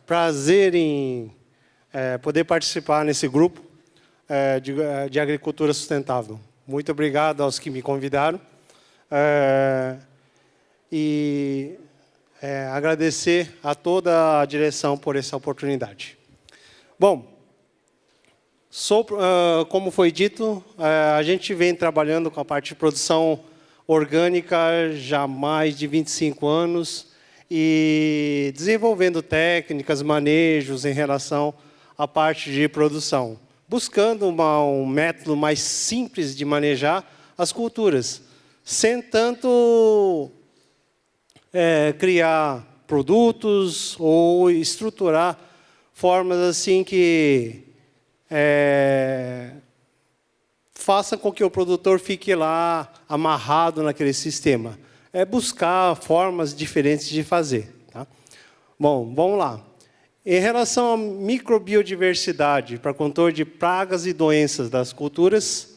prazer em poder participar nesse grupo de agricultura sustentável. Muito obrigado aos que me convidaram. Agradecer a toda a direção por essa oportunidade. Bom, como foi dito, a gente vem trabalhando com a parte de produção orgânica já há mais de 25 anos e desenvolvendo técnicas, manejos em relação à parte de produção, buscando um método mais simples de manejar as culturas, sem tanto criar produtos ou estruturar formas assim que faça com que o produtor fique lá amarrado naquele sistema. É buscar formas diferentes de fazer. Tá? Bom, vamos lá. Em relação à microbiodiversidade, para controle de pragas e doenças das culturas,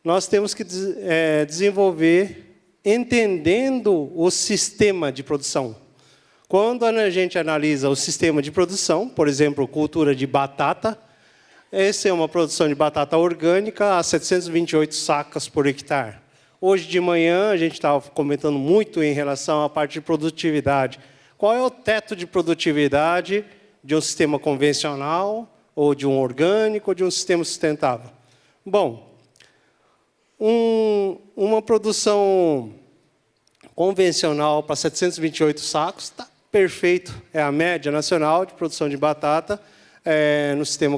nós temos que desenvolver entendendo o sistema de produção. Quando a gente analisa o sistema de produção, por exemplo, cultura de batata, essa é uma produção de batata orgânica a 728 sacas por hectare. Hoje de manhã, a gente estava comentando muito em relação à parte de produtividade. Qual é o teto de produtividade de um sistema convencional, ou de um orgânico, ou de um sistema sustentável? Bom, uma produção convencional para 728 sacos está perfeito. É a média nacional de produção de batata no sistema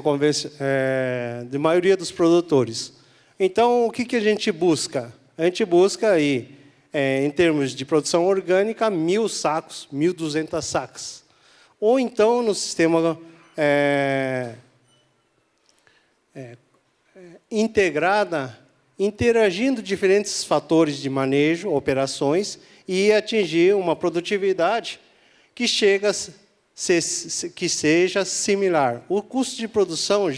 de maioria dos produtores. Então, o que a gente busca? A gente busca, aí, em termos de produção orgânica, 1.000 sacos, 1.200 sacas. Ou então, no sistema integrada, interagindo diferentes fatores de manejo, operações, e atingir uma produtividade que seja similar. O custo de produção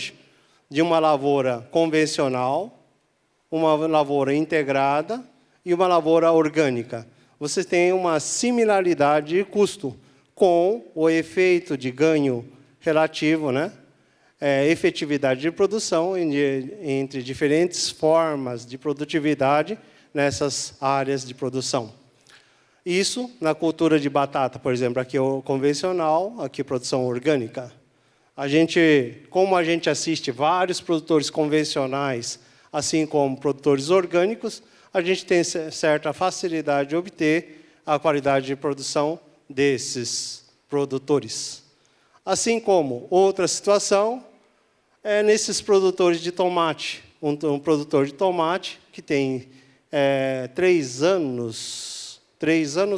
de uma lavoura convencional, uma lavoura integrada e uma lavoura orgânica. Você tem uma similaridade de custo, com o efeito de ganho relativo, né? Efetividade de produção entre diferentes formas de produtividade nessas áreas de produção. Isso na cultura de batata, por exemplo, aqui é o convencional, aqui produção orgânica. Como a gente assiste vários produtores convencionais, assim como produtores orgânicos, a gente tem certa facilidade de obter a qualidade de produção desses produtores. Assim como outra situação é nesses produtores de tomate. Um produtor de tomate que tem 3 anos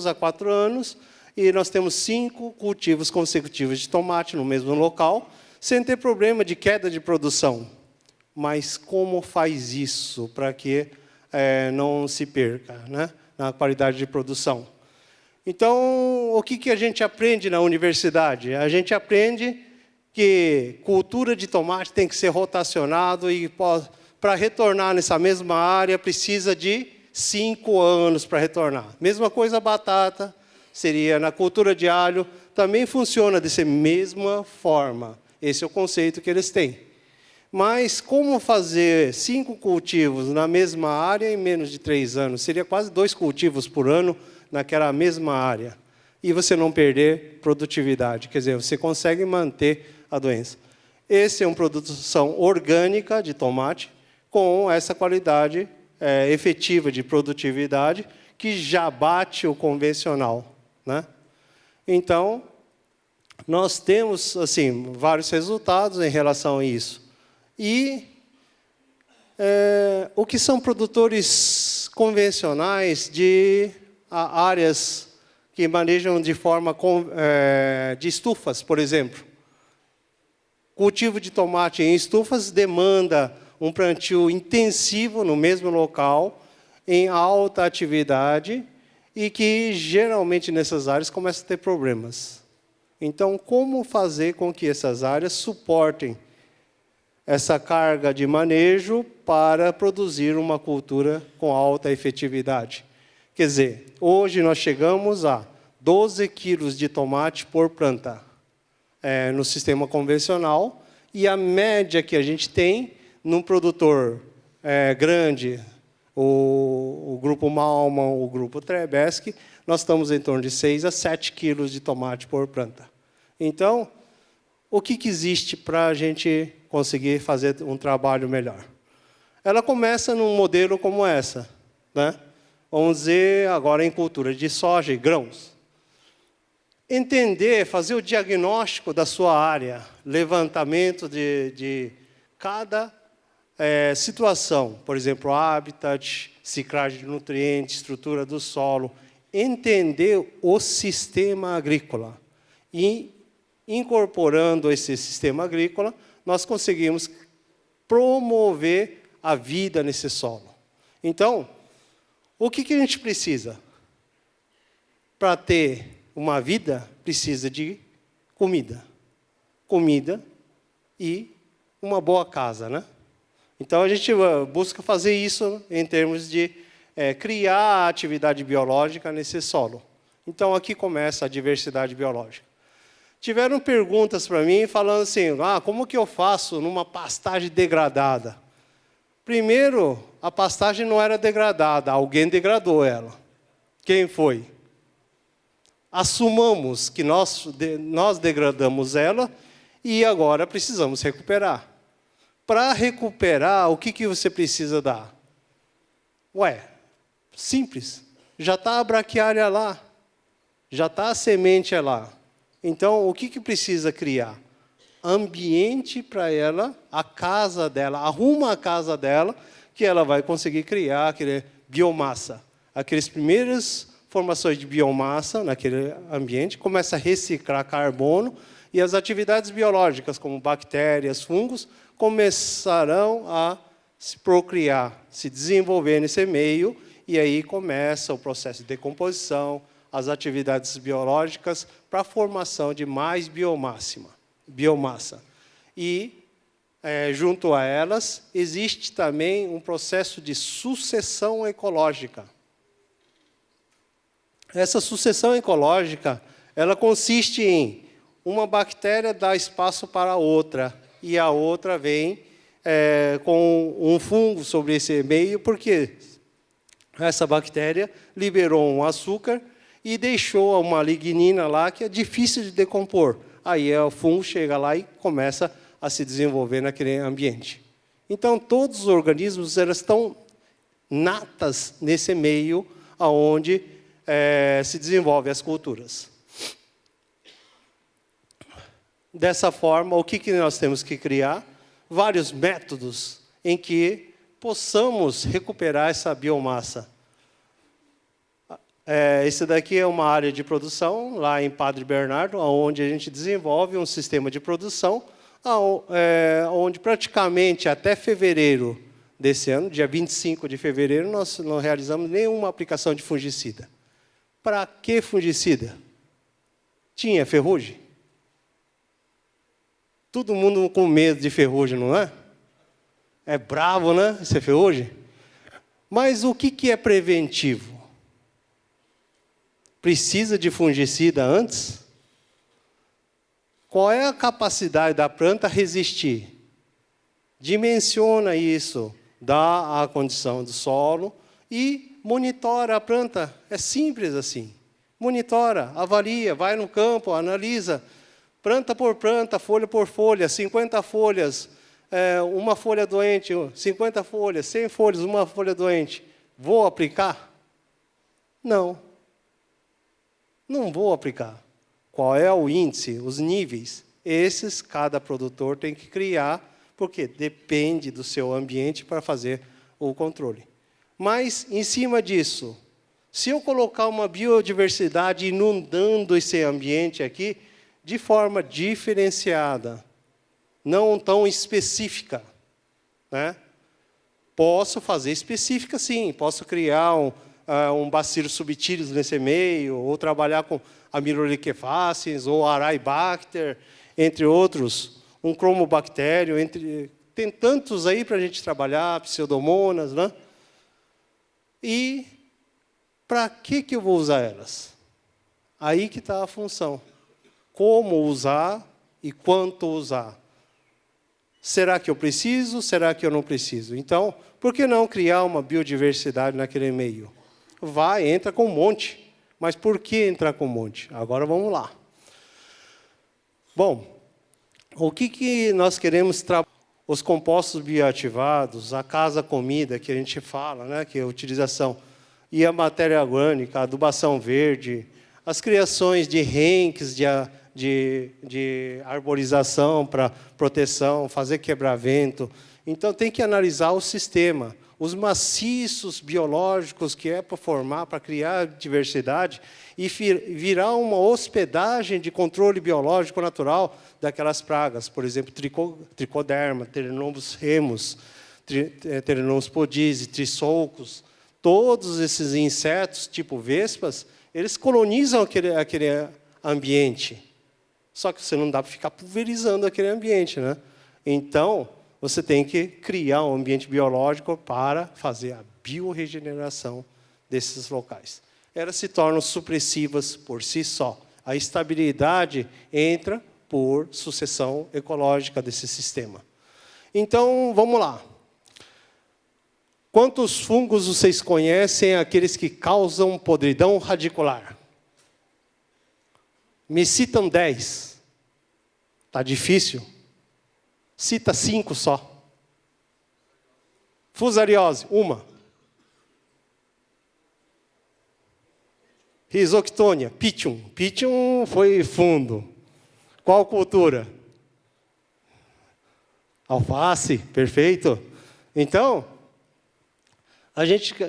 a 4 anos, e nós temos 5 cultivos consecutivos de tomate no mesmo local, sem ter problema de queda de produção. Mas como faz isso para que não se perca, né, na qualidade de produção? Então, o que a gente aprende na universidade? A gente aprende que cultura de tomate tem que ser rotacionado e para retornar nessa mesma área precisa de 5 anos para retornar. Mesma coisa a batata, seria na cultura de alho, também funciona dessa mesma forma. Esse é o conceito que eles têm. Mas como fazer 5 cultivos na mesma área em menos de 3 anos? Seria quase 2 cultivos por ano naquela mesma área. E você não perder produtividade. Quer dizer, você consegue manter a doença. Esse é uma produção orgânica de tomate com essa qualidade efetiva de produtividade que já bate o convencional, né? Então, nós temos assim vários resultados em relação a isso. E o que são produtores convencionais de áreas que manejam de forma de estufas, por exemplo. Cultivo de tomate em estufas demanda um plantio intensivo no mesmo local, em alta atividade, e que, geralmente, nessas áreas, começa a ter problemas. Então, como fazer com que essas áreas suportem essa carga de manejo para produzir uma cultura com alta efetividade? Quer dizer, hoje nós chegamos a 12 quilos de tomate por planta. no sistema convencional, e a média que a gente tem num produtor grande, o grupo Malman, o grupo Trabesky, nós estamos em torno de 6 a 7 quilos de tomate por planta. Então, o que existe para a gente conseguir fazer um trabalho melhor? Ela começa num modelo como essa, né? Vamos dizer, agora em cultura de soja e grãos. Entender, fazer o diagnóstico da sua área, levantamento de cada situação, por exemplo, habitat, ciclagem de nutrientes, estrutura do solo, entender o sistema agrícola. E, incorporando esse sistema agrícola, nós conseguimos promover a vida nesse solo. Então, o que a gente precisa? Para ter uma vida, precisa de comida. Comida e uma boa casa, né? Então, a gente busca fazer isso em termos de criar a atividade biológica nesse solo. Então, aqui começa a diversidade biológica. Tiveram perguntas para mim falando assim, como que eu faço numa pastagem degradada? Primeiro, a pastagem não era degradada, alguém degradou ela. Quem foi? Assumamos que nós degradamos ela e agora precisamos recuperar. Para recuperar, o que você precisa dar? Simples. Já está a braquiária lá. Já está a semente lá. Então, o que precisa criar? Ambiente para ela, a casa dela, arruma a casa dela, que ela vai conseguir criar aquele biomassa. Aquelas primeiras formações de biomassa naquele ambiente, começa a reciclar carbono, e as atividades biológicas, como bactérias, fungos, começarão a se procriar, se desenvolver nesse meio, e aí começa o processo de decomposição, as atividades biológicas para a formação de mais biomassa. E, junto a elas, existe também um processo de sucessão ecológica. Essa sucessão ecológica, ela consiste em uma bactéria dar espaço para a outra, e a outra vem com um fungo sobre esse meio, porque essa bactéria liberou um açúcar e deixou uma lignina lá que é difícil de decompor. Aí o fungo chega lá e começa a se desenvolver naquele ambiente. Então, todos os organismos elas estão natas nesse meio onde se desenvolvem as culturas. Dessa forma, o que nós temos que criar? Vários métodos em que possamos recuperar essa biomassa. Esse daqui é uma área de produção, lá em Padre Bernardo, onde a gente desenvolve um sistema de produção, onde praticamente até fevereiro desse ano, dia 25 de fevereiro, nós não realizamos nenhuma aplicação de fungicida. Para que fungicida? Tinha ferrugem? Todo mundo com medo de ferrugem, não é? É bravo, né? Essa ferrugem. Mas o que é preventivo? Precisa de fungicida antes? Qual é a capacidade da planta resistir? Dimensiona isso, dá a condição do solo e monitora a planta. É simples assim. Monitora, avalia, vai no campo, analisa, planta por planta, folha por folha, 50 folhas, uma folha doente, 50 folhas, 100 folhas, uma folha doente. Vou aplicar? Não. Não vou aplicar. Qual é o índice, os níveis? Esses cada produtor tem que criar, porque depende do seu ambiente para fazer o controle. Mas, em cima disso, se eu colocar uma biodiversidade inundando esse ambiente aqui, de forma diferenciada, não tão específica, né? Posso fazer específica, sim. Posso criar um Bacillus subtilis nesse meio, ou trabalhar com amiloliquefaces, ou Arabacter, entre outros, um cromobactério, tem tantos aí para a gente trabalhar, pseudomonas, né? E para que eu vou usar elas? Aí que está a função. Como usar e quanto usar. Será que eu preciso? Será que eu não preciso? Então, por que não criar uma biodiversidade naquele meio? Vai, entra com um monte. Mas por que entrar com um monte? Agora vamos lá. Bom, o que nós queremos trabalhar? Os compostos bioativados, a casa-comida que a gente fala, né, que é a utilização, e a matéria orgânica, a adubação verde, as criações de renques, de arborização para proteção, fazer quebra-vento. Então, tem que analisar o sistema. Os maciços biológicos que é para formar, para criar diversidade, e virar uma hospedagem de controle biológico natural daquelas pragas. Por exemplo, tricoderma, Telenomus remus, Telenomus podise, trisoucos. Todos esses insetos, tipo vespas, eles colonizam aquele ambiente. Só que você não dá para ficar pulverizando aquele ambiente, né? Então, você tem que criar um ambiente biológico para fazer a biorregeneração desses locais. Elas se tornam supressivas por si só. A estabilidade entra por sucessão ecológica desse sistema. Então, vamos lá. Quantos fungos vocês conhecem, aqueles que causam podridão radicular? Me citam 10. Está difícil? Cita 5 só. Fusariose, 1. Rhizoctônia, Pythium. Pythium foi fundo. Qual cultura? Alface, perfeito. Então,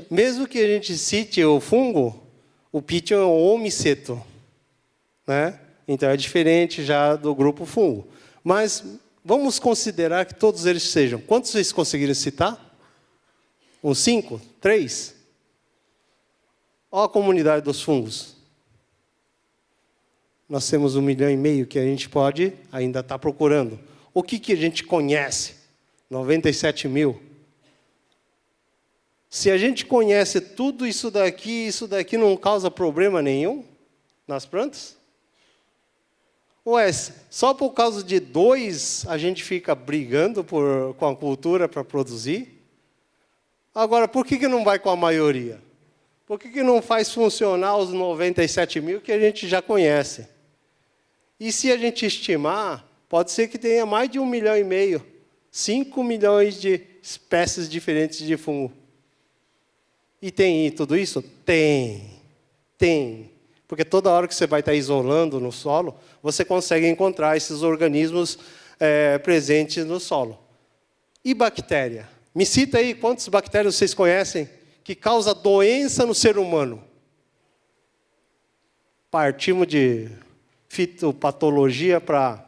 mesmo que a gente cite o fungo, o Pythium é um homiceto, né? Então é diferente já do grupo fungo. Mas vamos considerar que todos eles sejam. Quantos vocês conseguiram citar? Uns 5? 3? Olha a comunidade dos fungos. Nós temos 1,5 milhão que a gente pode ainda estar procurando. O que a gente conhece? 97 mil. Se a gente conhece tudo isso daqui não causa problema nenhum nas plantas? Ué, só por causa de 2 a gente fica brigando com a cultura para produzir? Agora, por que não vai com a maioria? Por que não faz funcionar os 97 mil que a gente já conhece? E se a gente estimar, pode ser que tenha mais de 1,5 milhão, 5 milhões de espécies diferentes de fungo. E tem tudo isso? Tem. Porque toda hora que você vai estar isolando no solo, você consegue encontrar esses organismos presentes no solo. E bactéria? Me cita aí quantas bactérias vocês conhecem que causa doença no ser humano. Partimos de fitopatologia para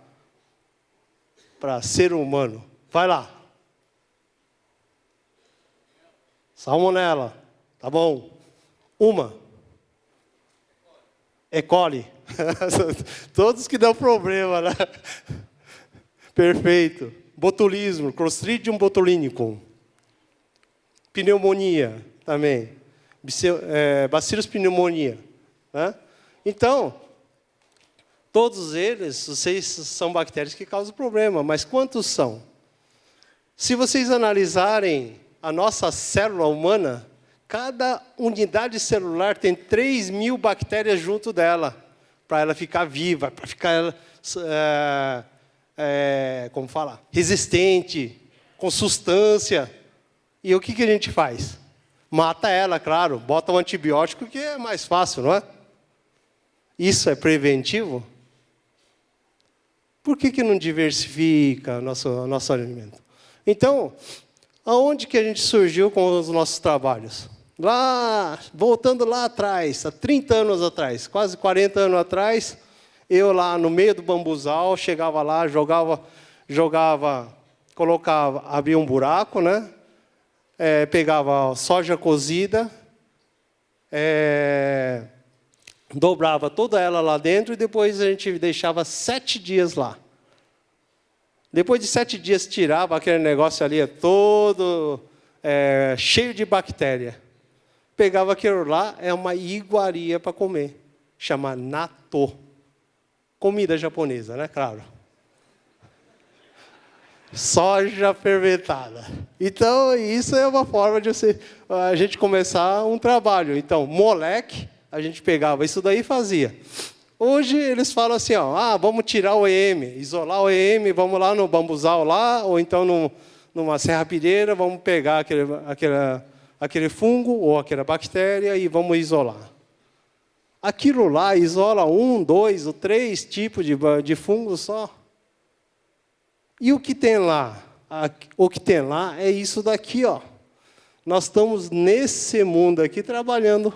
ser humano. Vai lá. Salmonela. Tá bom. 1. E. coli. Todos que dão problema, né? Perfeito. Botulismo. Clostridium botulinicum. Pneumonia também. Bacillus pneumonia. Né? Então, todos eles, vocês são bactérias que causam problema, mas quantos são? Se vocês analisarem a nossa célula humana, cada unidade celular tem 3.000 bactérias junto dela, para ela ficar viva, para ficar, como fala, resistente, com substância. E o que a gente faz? Mata ela, claro, bota um antibiótico que é mais fácil, não é? Isso é preventivo? Por que não diversifica nosso alimento? Então, aonde que a gente surgiu com os nossos trabalhos? Voltando lá atrás, há 30 anos atrás, quase 40 anos atrás, eu lá no meio do bambuzal, chegava lá, jogava, colocava, abria um buraco, né? Pegava soja cozida, dobrava toda ela lá dentro e depois a gente deixava 7 dias lá. Depois de 7 dias tirava aquele negócio ali todo cheio de bactéria. Pegava aquilo lá, é uma iguaria para comer, chama natto. Comida japonesa, né? Claro. Soja fermentada. Então, isso é uma forma de a gente começar um trabalho. Então, moleque, a gente pegava isso daí e fazia. Hoje, eles falam assim, ó, vamos tirar o EM, isolar o EM, vamos lá no bambuzal lá, ou então numa serrapilheira, vamos pegar aquele fungo ou aquela bactéria e vamos isolar. Aquilo lá isola 1, 2 ou 3 tipos de fungo só. E o que tem lá? O que tem lá é isso daqui, ó. Nós estamos nesse mundo aqui trabalhando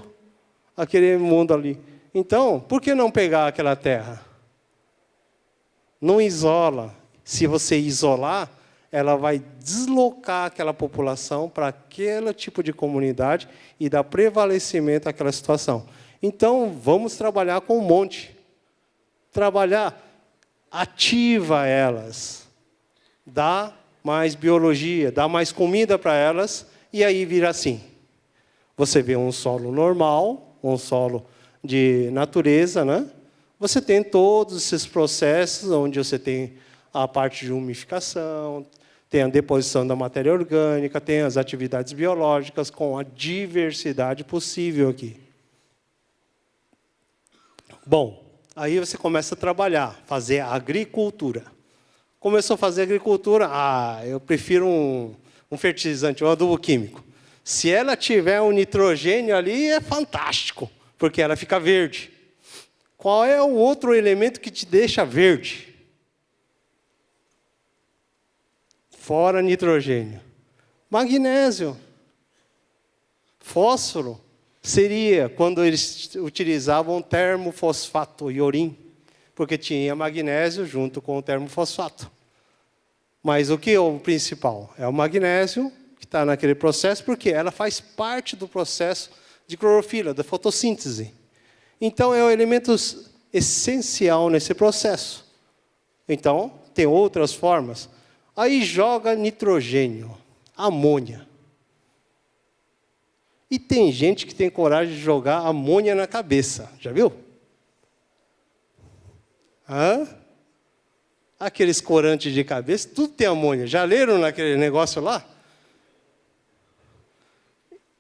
aquele mundo ali. Então, por que não pegar aquela terra? Não isola. Se você isolar, ela vai deslocar aquela população para aquele tipo de comunidade e dar prevalecimento àquela situação. Então, vamos trabalhar com um monte. Trabalhar, ativa elas. Dá mais biologia, dá mais comida para elas, e aí vira assim. Você vê um solo normal, um solo de natureza, né? Você tem todos esses processos, onde você tem a parte de umificação, tem a deposição da matéria orgânica, tem as atividades biológicas, com a diversidade possível aqui. Bom, aí você começa a trabalhar, fazer a agricultura. Começou a fazer agricultura, eu prefiro um fertilizante, um adubo químico. Se ela tiver um nitrogênio ali, é fantástico, porque ela fica verde. Qual é o outro elemento que te deixa verde? Fora nitrogênio. Magnésio. Fósforo seria quando eles utilizavam termofosfato, iorim, porque tinha magnésio junto com o termofosfato. Mas o que é o principal? É o magnésio, que está naquele processo, porque ela faz parte do processo de clorofila, da fotossíntese. Então, é um elemento essencial nesse processo. Então, tem outras formas. Aí joga nitrogênio, amônia. E tem gente que tem coragem de jogar amônia na cabeça. Já viu? Aqueles corantes de cabeça, tudo tem amônia. Já leram naquele negócio lá?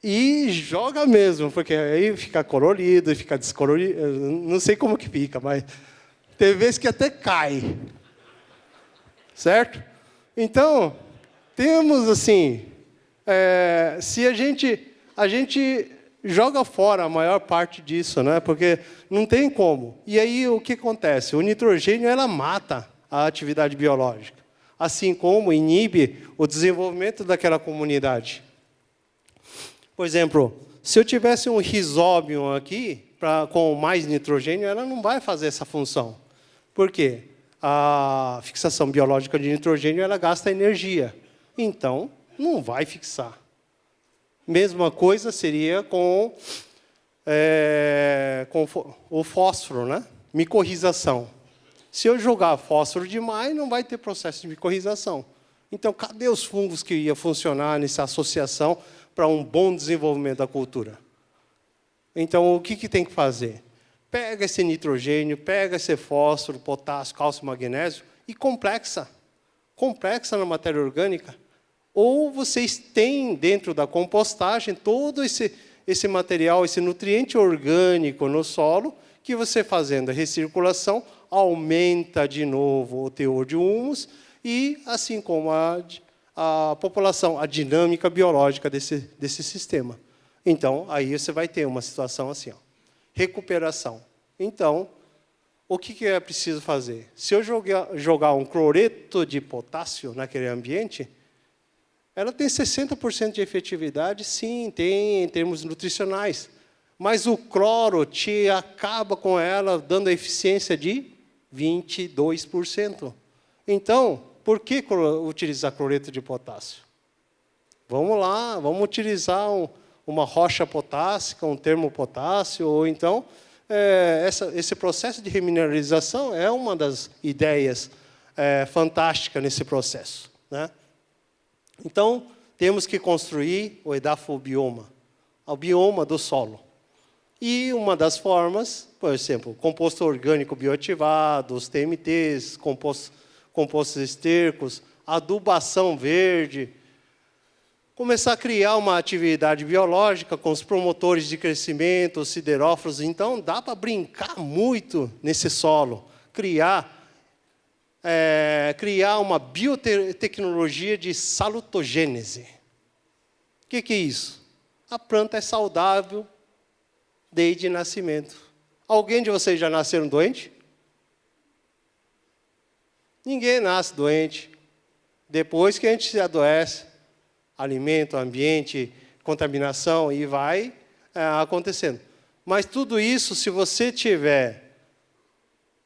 E joga mesmo, porque aí fica colorido, fica descolorido. Não sei como que fica, mas tem vezes que até cai. Certo? Então, temos assim, se a gente joga fora a maior parte disso, né? Porque não tem como. E aí o que acontece? O nitrogênio ela mata a atividade biológica, assim como inibe o desenvolvimento daquela comunidade. Por exemplo, se eu tivesse um rizóbio aqui com mais nitrogênio, ela não vai fazer essa função. Por quê? A fixação biológica de nitrogênio ela gasta energia. Então, não vai fixar. Mesma coisa seria com o fósforo, né? Micorrização. Se eu jogar fósforo demais, não vai ter processo de micorrização. Então, cadê os fungos que iam funcionar nessa associação para um bom desenvolvimento da cultura? Então, o que tem que fazer? Pega esse nitrogênio, pega esse fósforo, potássio, cálcio, magnésio e complexa. Complexa na matéria orgânica. Ou vocês têm dentro da compostagem todo esse material, esse nutriente orgânico no solo, que você fazendo a recirculação aumenta de novo o teor de humus e, assim como a população, a dinâmica biológica desse sistema. Então, aí você vai ter uma situação assim, ó, recuperação. Então, o que é preciso fazer? Se eu jogar um cloreto de potássio naquele ambiente, ela tem 60% de efetividade, sim, tem em termos nutricionais. Mas o cloro te acaba com ela, dando a eficiência de 22%. Então, por que utilizar cloreto de potássio? Vamos lá, vamos utilizar uma rocha potássica, um termopotássio, ou então, esse processo de remineralização é uma das ideias fantásticas nesse processo, né? Então, temos que construir o edafobioma, o bioma do solo. E uma das formas, por exemplo, composto orgânico bioativado, os TMTs, compostos estercos, adubação verde, começar a criar uma atividade biológica com os promotores de crescimento, os siderófilos. Então, dá para brincar muito nesse solo, criar uma biotecnologia de salutogênese. O que é isso? A planta é saudável desde nascimento. Alguém de vocês já nasceram doente? Ninguém nasce doente. Depois que a gente se adoece, alimento, ambiente, contaminação, e vai acontecendo. Mas tudo isso, se você tiver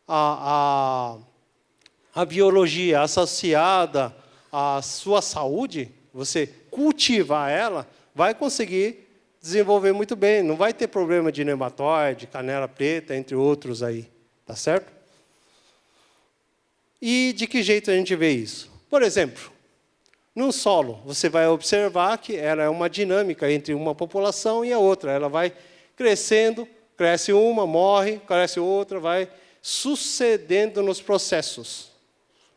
a biologia associada à sua saúde, você cultivar ela, vai conseguir desenvolver muito bem. Não vai ter problema de nematóide, canela preta, entre outros aí. Tá certo? E de que jeito a gente vê isso? Por exemplo, num solo, você vai observar que ela é uma dinâmica entre uma população e a outra. Ela vai crescendo, cresce uma, morre, cresce outra, vai sucedendo nos processos.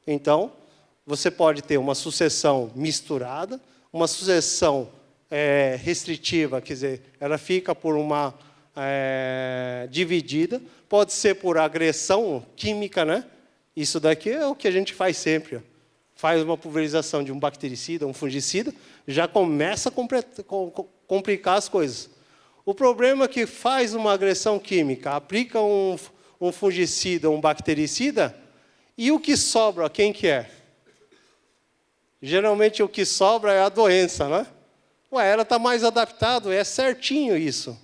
Então, você pode ter uma sucessão misturada, uma sucessão restritiva, quer dizer, ela fica por uma dividida, pode ser por agressão química, né? Isso daqui é o que a gente faz sempre. Ó. Faz uma pulverização de um bactericida, um fungicida, já começa a complicar as coisas. O problema é que faz uma agressão química, aplica um fungicida, um bactericida, e o que sobra, quem que é? Geralmente o que sobra é a doença, né? Ué, ela está mais adaptada, é certinho isso.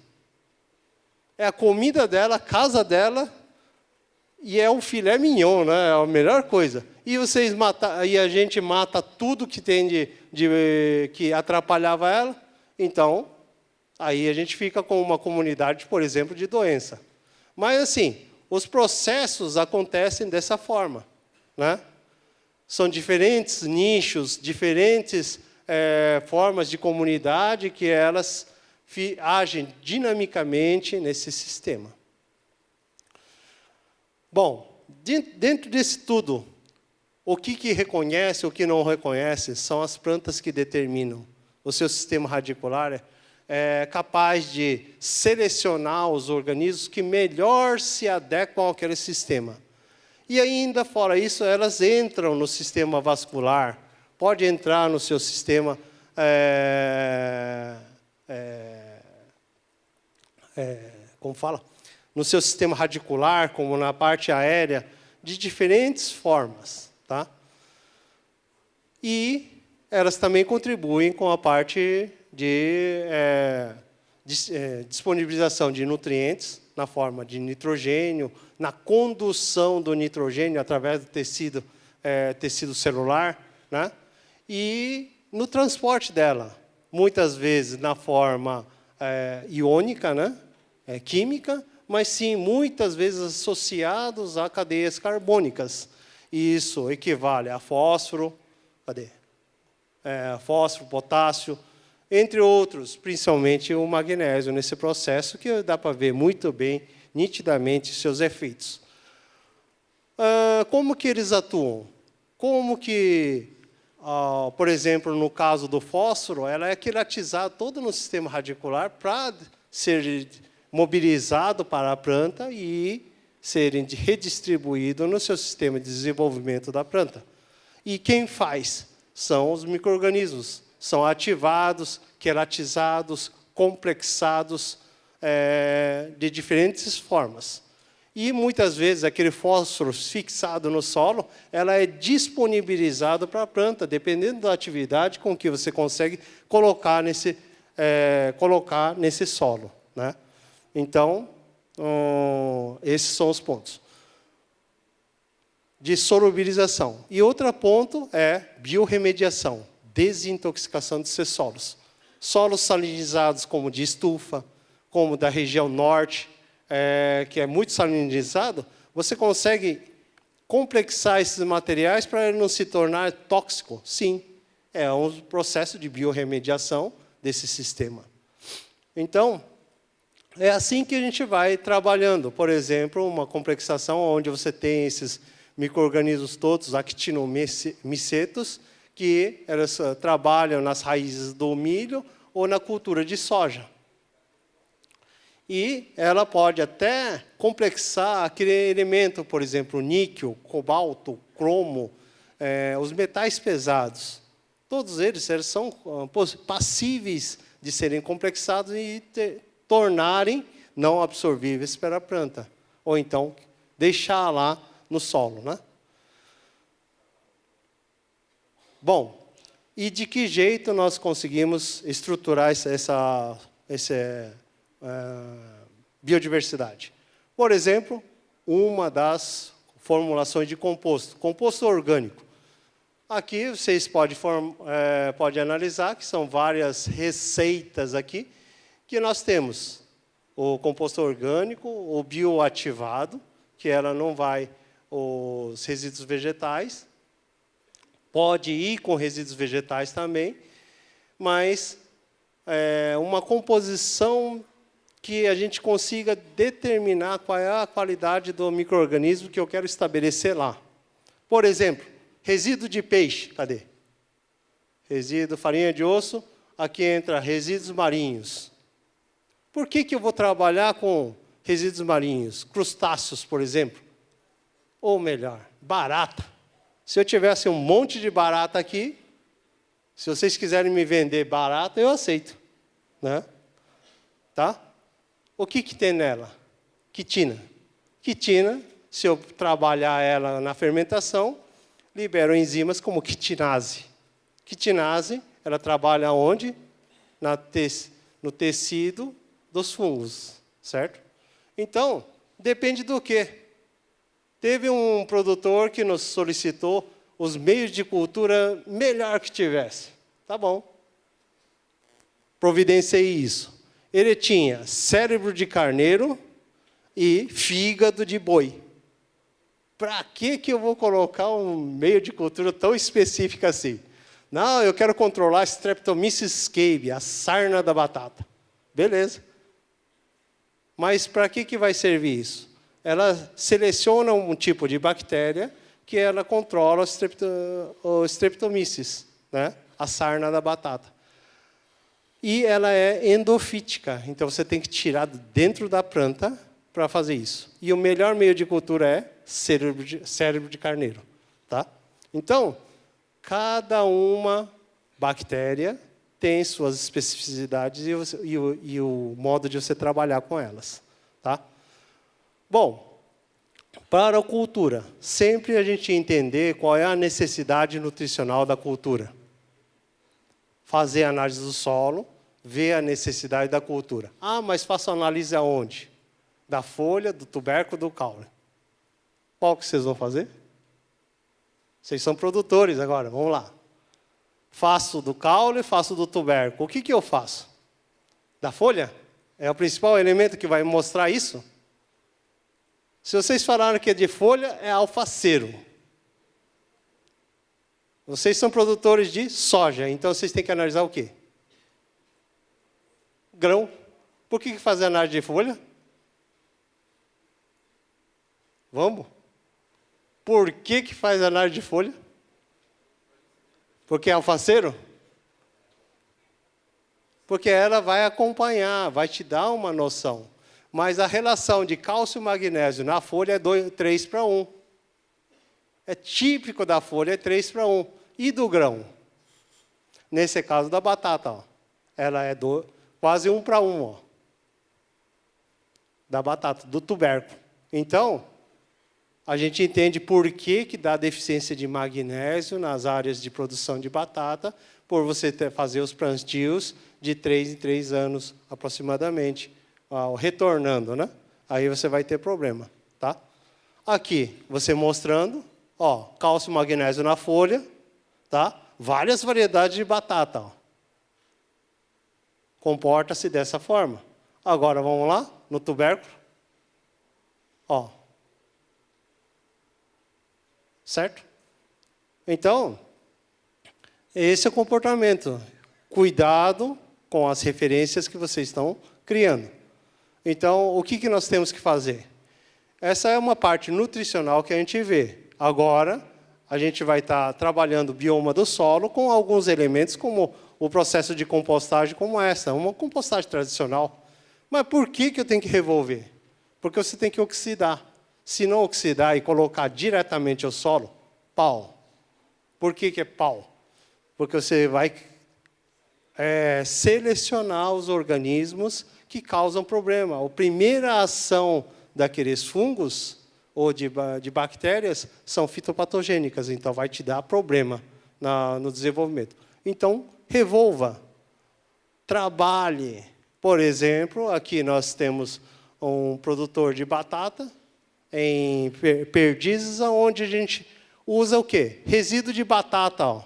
É a comida dela, a casa dela, e é o filé mignon, né? É a melhor coisa. E a gente mata tudo que tem que atrapalhava ela, então, aí a gente fica com uma comunidade, por exemplo, de doença. Mas, assim, os processos acontecem dessa forma, né? São diferentes nichos, diferentes formas de comunidade que elas agem dinamicamente nesse sistema. Bom, dentro desse tudo, o que reconhece, o que não reconhece, são as plantas que determinam. O seu sistema radicular é capaz de selecionar os organismos que melhor se adequam àquele sistema. E ainda, fora isso, elas entram no sistema vascular, pode entrar no seu sistema como fala? No seu sistema radicular, como na parte aérea, de diferentes formas. Tá? E elas também contribuem com a parte de disponibilização de nutrientes, na forma de nitrogênio, na condução do nitrogênio através do tecido celular, né? E no transporte dela, muitas vezes na forma iônica, né? Química, mas sim, muitas vezes associados a cadeias carbônicas. Isso equivale a fósforo, fósforo, potássio, entre outros, principalmente o magnésio nesse processo, que dá para ver muito bem, nitidamente, seus efeitos. Como que eles atuam? Como que, por exemplo, no caso do fósforo, ela é quilatizada todo no sistema radicular para ser mobilizado para a planta e serem redistribuídos no seu sistema de desenvolvimento da planta. E quem faz? São os micro-organismos. São ativados, queratizados, complexados de diferentes formas. E, muitas vezes, aquele fósforo fixado no solo, ela é disponibilizado para a planta, dependendo da atividade com que você consegue colocar nesse solo. Né? Então, esses são os pontos. De solubilização. E outro ponto é biorremediação, desintoxicação desses solos. Solos salinizados, como de estufa, como da região norte, que é muito salinizado, você consegue complexar esses materiais para ele não se tornar tóxico? Sim, é um processo de biorremediação desse sistema. Então, é assim que a gente vai trabalhando. Por exemplo, uma complexação onde você tem esses micro-organismos todos, actinomicetos, que elas trabalham nas raízes do milho ou na cultura de soja. E ela pode até complexar aquele elemento, por exemplo, níquel, cobalto, cromo, os metais pesados. Todos eles são passíveis de serem complexados e tornarem não absorvíveis para a planta. Ou então, deixar lá no solo, né? Bom, e de que jeito nós conseguimos estruturar essa biodiversidade? Por exemplo, uma das formulações de composto, composto orgânico. Aqui vocês podem analisar que são várias receitas aqui, que nós temos o composto orgânico, o bioativado, que ela não vai os resíduos vegetais, pode ir com resíduos vegetais também, mas uma composição que a gente consiga determinar qual é a qualidade do micro-organismo que eu quero estabelecer lá. Por exemplo, resíduo de peixe, cadê? Resíduo, farinha de osso, aqui entra resíduos marinhos. Por que eu vou trabalhar com resíduos marinhos? Crustáceos, por exemplo. Ou melhor, barata. Se eu tivesse um monte de barata aqui, se vocês quiserem me vender barata, eu aceito, né? Tá? O que tem nela? Quitina. Quitina, se eu trabalhar ela na fermentação, libero enzimas como quitinase. Quitinase, ela trabalha onde? No tecido dos fungos, certo? Então, depende do quê? Teve um produtor que nos solicitou os meios de cultura melhor que tivesse. Tá bom. Providenciei isso. Ele tinha cérebro de carneiro e fígado de boi. Para que eu vou colocar um meio de cultura tão específico assim? Não, eu quero controlar a Streptomyces scabiei, a sarna da batata. Beleza. Mas para que vai servir isso? Ela seleciona um tipo de bactéria que ela controla o Streptomyces, né? A sarna da batata. E ela é endofítica, então você tem que tirar dentro da planta para fazer isso. E o melhor meio de cultura é cérebro de carneiro. Tá? Então, cada uma bactéria tem suas especificidades e o modo de você trabalhar com elas. Tá? Bom, para a cultura, sempre a gente entender qual é a necessidade nutricional da cultura. Fazer análise do solo, ver a necessidade da cultura. Ah, mas faço análise aonde? Da folha, do tubérculo, do caule. Qual que vocês vão fazer? Vocês são produtores agora, vamos lá. Faço do caule, faço do tubérculo. O que eu faço? Da folha? É o principal elemento que vai mostrar isso? Se vocês falaram que é de folha, é alfaceiro. Vocês são produtores de soja, então vocês têm que analisar o quê? Grão. Por que fazer análise de folha? Vamos? Por que faz análise de folha? Porque é alfaceiro? Porque ela vai acompanhar, vai te dar uma noção. Mas a relação de cálcio e magnésio na folha é 3:1. É típico da folha, é 3:1. E do grão? Nesse caso da batata, ó, ela é quase 1:1, ó, da batata, do tubérculo. Então, a gente entende por que dá deficiência de magnésio nas áreas de produção de batata, por você fazer os plantios de 3 em 3 anos, aproximadamente, retornando, né? Aí você vai ter problema, tá? Aqui, você mostrando, ó, cálcio e magnésio na folha, tá? Várias variedades de batata, ó. Comporta-se dessa forma. Agora, vamos lá, no tubérculo. Ó. Certo? Então, esse é o comportamento. Cuidado com as referências que vocês estão criando. Então, o que nós temos que fazer? Essa é uma parte nutricional que a gente vê. Agora, a gente vai estar trabalhando o bioma do solo com alguns elementos, como o processo de compostagem como essa, uma compostagem tradicional. Mas por que eu tenho que revolver? Porque você tem que oxidar. Se não oxidar e colocar diretamente ao solo, pau. Por que é pau? Porque você vai selecionar os organismos que causam problema. A primeira ação daqueles fungos ou de bactérias são fitopatogênicas, então vai te dar problema no desenvolvimento. Então, revolva, trabalhe. Por exemplo, aqui nós temos um produtor de batata em Perdizes, onde a gente usa o quê? Resíduo de batata. Ó.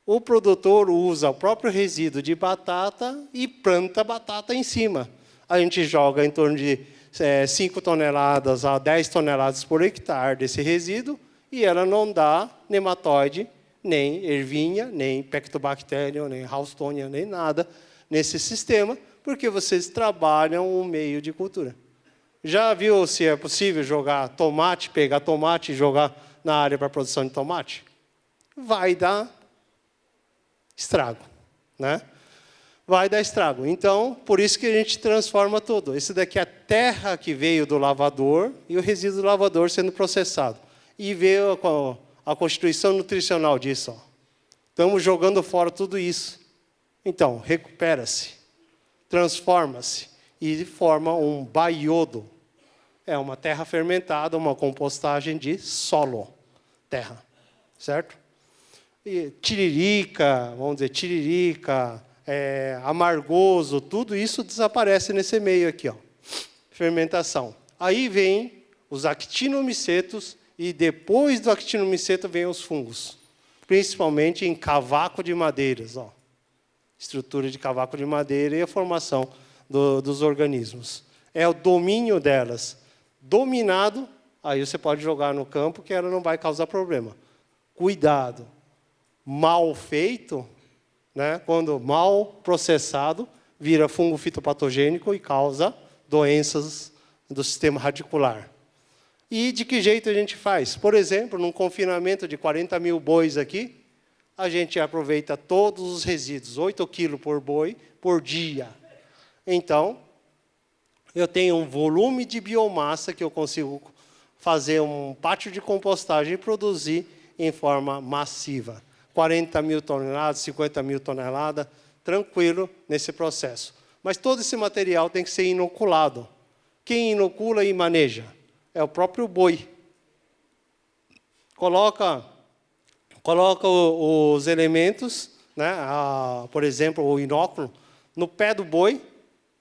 O produtor usa o próprio resíduo de batata e planta batata em cima. A gente joga em torno de 5 toneladas a 10 toneladas por hectare desse resíduo e ela não dá nematóide, nem ervinha, nem pectobacterium, nem Ralstonia, nem nada nesse sistema, porque vocês trabalham um meio de cultura. Já viu se é possível jogar tomate, pegar tomate e jogar na área para produção de tomate? Vai dar estrago, né? Vai dar estrago. Então, por isso que a gente transforma tudo. Esse daqui é a terra que veio do lavador e o resíduo do lavador sendo processado. E veio a constituição nutricional disso. Ó. Estamos jogando fora tudo isso. Então, recupera-se, transforma-se e forma um baiodo. É uma terra fermentada, uma compostagem de solo, terra, certo? E tiririca, vamos dizer, tiririca, amargoso, tudo isso desaparece nesse meio aqui, ó. Fermentação. Aí vem os actinomicetos e depois do actinomiceto vem os fungos, principalmente em cavaco de madeiras, ó. Estrutura de cavaco de madeira e a formação dos organismos. É o domínio delas. Dominado, aí você pode jogar no campo que ela não vai causar problema. Cuidado. Mal feito, né, quando mal processado, vira fungo fitopatogênico e causa doenças do sistema radicular. E de que jeito a gente faz? Por exemplo, num confinamento de 40 mil bois aqui, a gente aproveita todos os resíduos, 8 quilos por boi por dia. Então, eu tenho um volume de biomassa que eu consigo fazer um pátio de compostagem e produzir em forma massiva. 40 mil toneladas, 50 mil toneladas, tranquilo nesse processo. Mas todo esse material tem que ser inoculado. Quem inocula e maneja? É o próprio boi. Coloca os elementos, né, por exemplo, o inóculo, no pé do boi,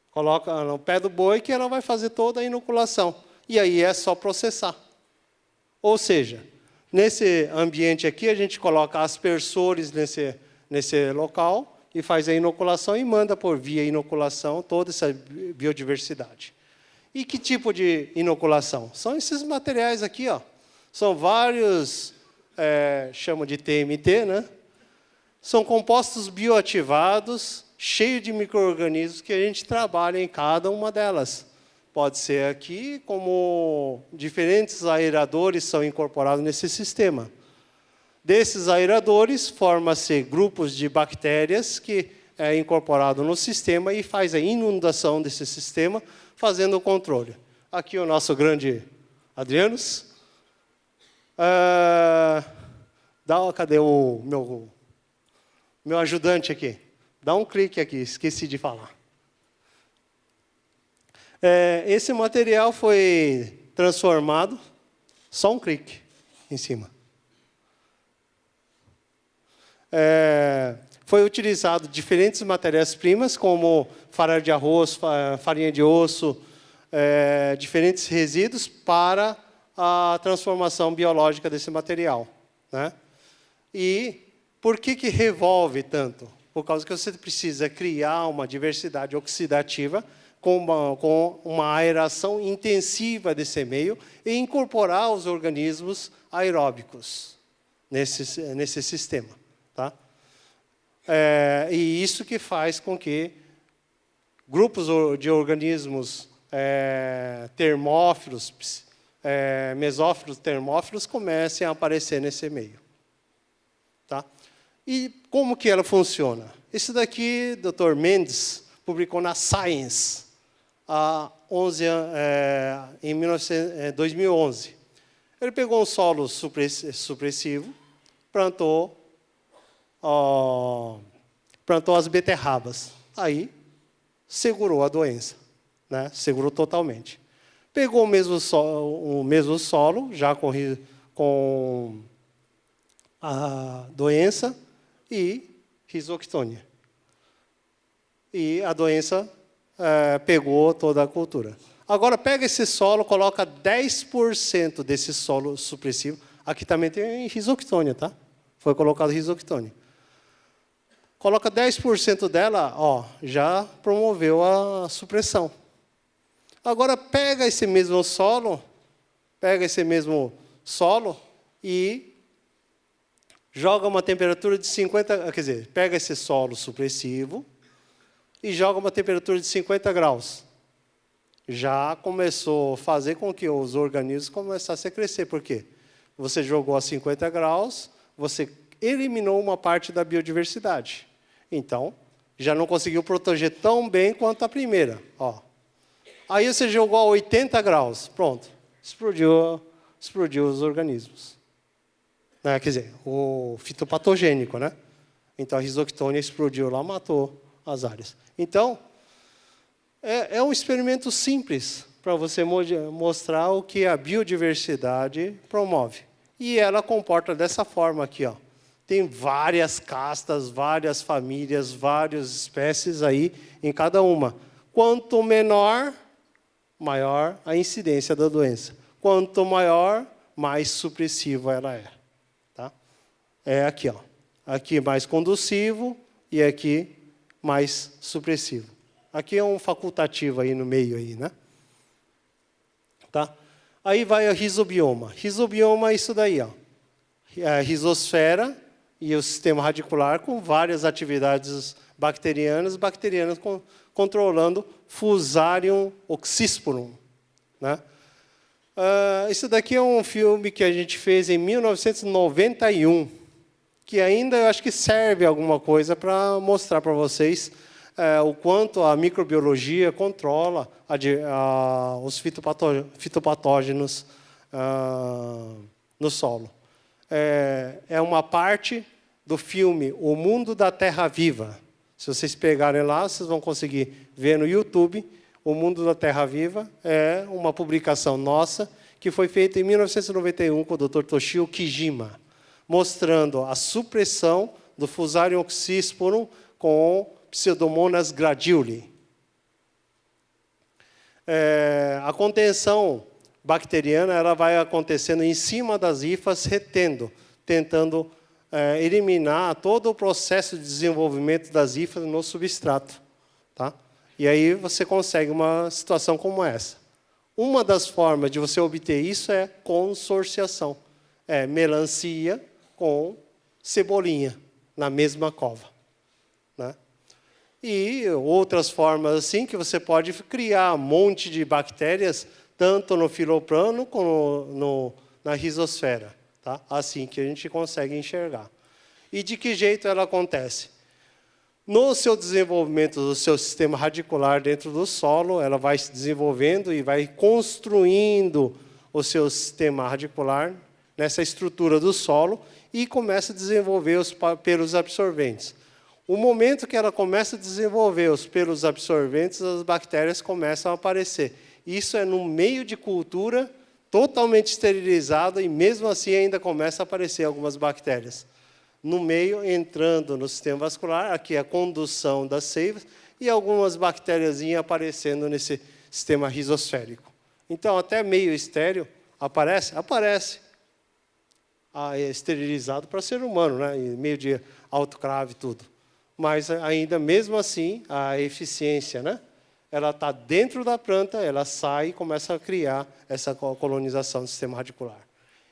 coloca no pé do boi que ela vai fazer toda a inoculação. E aí é só processar. Ou seja, nesse ambiente aqui, a gente coloca aspersores nesse local e faz a inoculação e manda por via inoculação toda essa biodiversidade. E que tipo de inoculação? São esses materiais aqui, ó. São vários, chamam de TMT, né? São compostos bioativados, cheios de micro-organismos que a gente trabalha em cada uma delas. Pode ser aqui, como diferentes aeradores são incorporados nesse sistema. Desses aeradores, forma-se grupos de bactérias que é incorporado no sistema e faz a inundação desse sistema, fazendo o controle. Aqui o nosso grande Adrianos. Cadê o meu ajudante aqui? Dá um clique aqui, esqueci de falar. Esse material foi transformado, só um clique em cima. Foi utilizado diferentes matérias-primas, como farinha de arroz, farinha de osso, diferentes resíduos para a transformação biológica desse material, né? E por que revolve tanto? Por causa que você precisa criar uma diversidade oxidativa com uma aeração intensiva desse meio e incorporar os organismos aeróbicos nesse sistema. Tá? E isso que faz com que grupos de organismos termófilos, mesófilos, termófilos comecem a aparecer nesse meio. Tá? E como que ela funciona? Isso daqui, Dr. Mendes publicou na Science, em 2011. Ele pegou um solo supressivo, plantou as beterrabas. Aí, segurou a doença, né? Segurou totalmente. Pegou o mesmo solo já com a doença e risoctônia. E a doença pegou toda a cultura. Agora, pega esse solo, coloca 10% desse solo supressivo. Aqui também tem risoctônia, tá? Foi colocado risoctônia. Coloca 10% dela, ó, já promoveu a supressão. Agora, pega esse mesmo solo e joga uma temperatura de 50... Quer dizer, pega esse solo supressivo e joga uma temperatura de 50 graus. Já começou a fazer com que os organismos começassem a crescer. Por quê? Você jogou a 50 graus, você eliminou uma parte da biodiversidade. Então, já não conseguiu proteger tão bem quanto a primeira. Ó. Aí você jogou a 80 graus, pronto, explodiu os organismos. Quer dizer, o fitopatogênico, né? Então a risoctônia explodiu lá, matou as áreas. Então, é um experimento simples para você mostrar o que a biodiversidade promove. E ela comporta dessa forma aqui, ó. Tem várias castas, várias famílias, várias espécies aí em cada uma. Quanto menor, maior a incidência da doença. Quanto maior, mais supressiva ela é. Tá? É aqui, ó. Aqui mais conducivo e aqui mais supressivo. Aqui é um facultativo aí no meio aí, né? Tá? Aí vai o rizobioma. Rizobioma é isso daí, ó. A rizosfera e o sistema radicular com várias atividades bacterianas controlando Fusarium oxysporum. Né? Isso daqui é um filme que a gente fez em 1991, que ainda eu acho que serve alguma coisa para mostrar para vocês o quanto a microbiologia controla os fitopatógenos no solo. É uma parte do filme O Mundo da Terra Viva. Se vocês pegarem lá, vocês vão conseguir ver no YouTube. O Mundo da Terra Viva é uma publicação nossa que foi feita em 1991 com o Dr. Toshio Kijima, mostrando a supressão do Fusarium oxysporum com Pseudomonas gradiuli. A contenção bacteriana ela vai acontecendo em cima das hifas, tentando eliminar todo o processo de desenvolvimento das hifas no substrato. Tá? E aí você consegue uma situação como essa. Uma das formas de você obter isso é consorciação. É melancia com cebolinha na mesma cova. Né? E outras formas assim que você pode criar um monte de bactérias, tanto no filoplano como na rizosfera. Tá? Assim que a gente consegue enxergar. E de que jeito ela acontece? No seu desenvolvimento do seu sistema radicular dentro do solo, ela vai se desenvolvendo e vai construindo o seu sistema radicular nessa estrutura do solo e começa a desenvolver os pelos absorventes. O momento que ela começa a desenvolver os pelos absorventes, as bactérias começam a aparecer. Isso é no meio de cultura, totalmente esterilizado, e mesmo assim ainda começa a aparecer algumas bactérias. No meio, entrando no sistema vascular, aqui é a condução das seivas, e algumas bactérias aparecendo nesse sistema rizosférico. Então, até meio estéril, aparece? Aparece. É esterilizado para ser humano, né? Em meio de autoclave e tudo. Mas, ainda mesmo assim, a eficiência, né? Ela está dentro da planta, ela sai e começa a criar essa colonização do sistema radicular.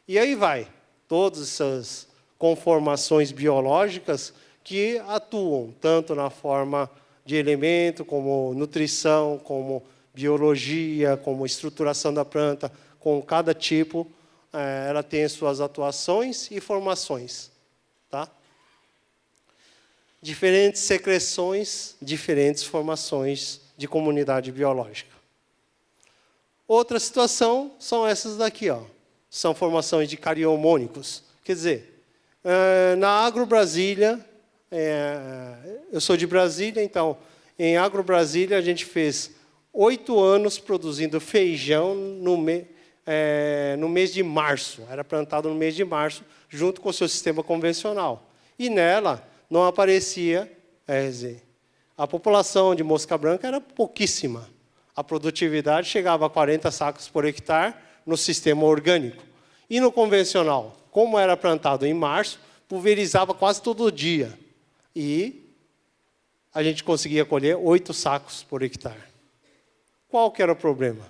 E aí vai, todas essas conformações biológicas que atuam tanto na forma de elemento, como nutrição, como biologia, como estruturação da planta, com cada tipo, ela tem suas atuações e formações. Tá? Diferentes secreções, diferentes formações de comunidade biológica. Outra situação são essas daqui, ó. São formações de cariomônicos. Quer dizer, na AgroBrasília, eu sou de Brasília, então, em AgroBrasília a gente fez 8 anos produzindo feijão no mês de março. Era plantado no mês de março, junto com o seu sistema convencional. E nela não aparecia RZ. A população de mosca branca era pouquíssima. A produtividade chegava a 40 sacos por hectare no sistema orgânico. E no convencional, como era plantado em março, pulverizava quase todo dia. E a gente conseguia colher 8 sacos por hectare. Qual que era o problema?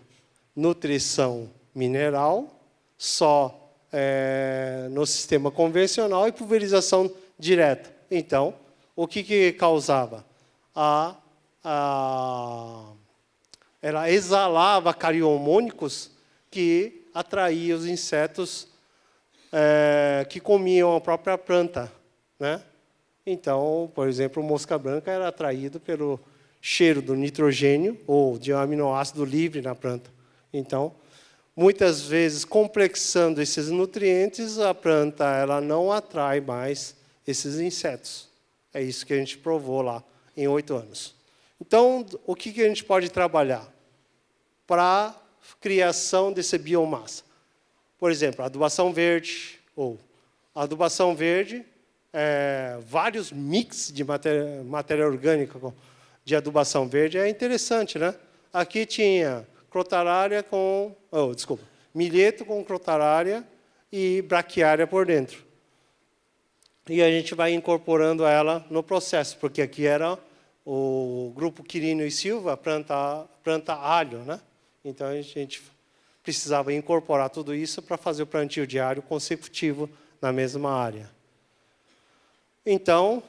Nutrição mineral, só no sistema convencional e pulverização direta. Então, o que causava? Ela exalava cariomônicos que atraíam os insetos que comiam a própria planta, né? Então, por exemplo, mosca branca era atraído pelo cheiro do nitrogênio ou de um aminoácido livre na planta. Então, muitas vezes, complexando esses nutrientes, a planta ela não atrai mais esses insetos. É isso que a gente provou lá em 8 anos. Então, o que a gente pode trabalhar para a criação dessa biomassa? Por exemplo, adubação verde, ou adubação verde, vários mix de matéria orgânica de adubação verde é interessante, né? Aqui tinha crotalária com, milheto com crotalária e braquiária por dentro. E a gente vai incorporando ela no processo, porque aqui era o grupo Quirino e Silva planta alho, né? Então a gente precisava incorporar tudo isso para fazer o plantio diário consecutivo na mesma área. Então,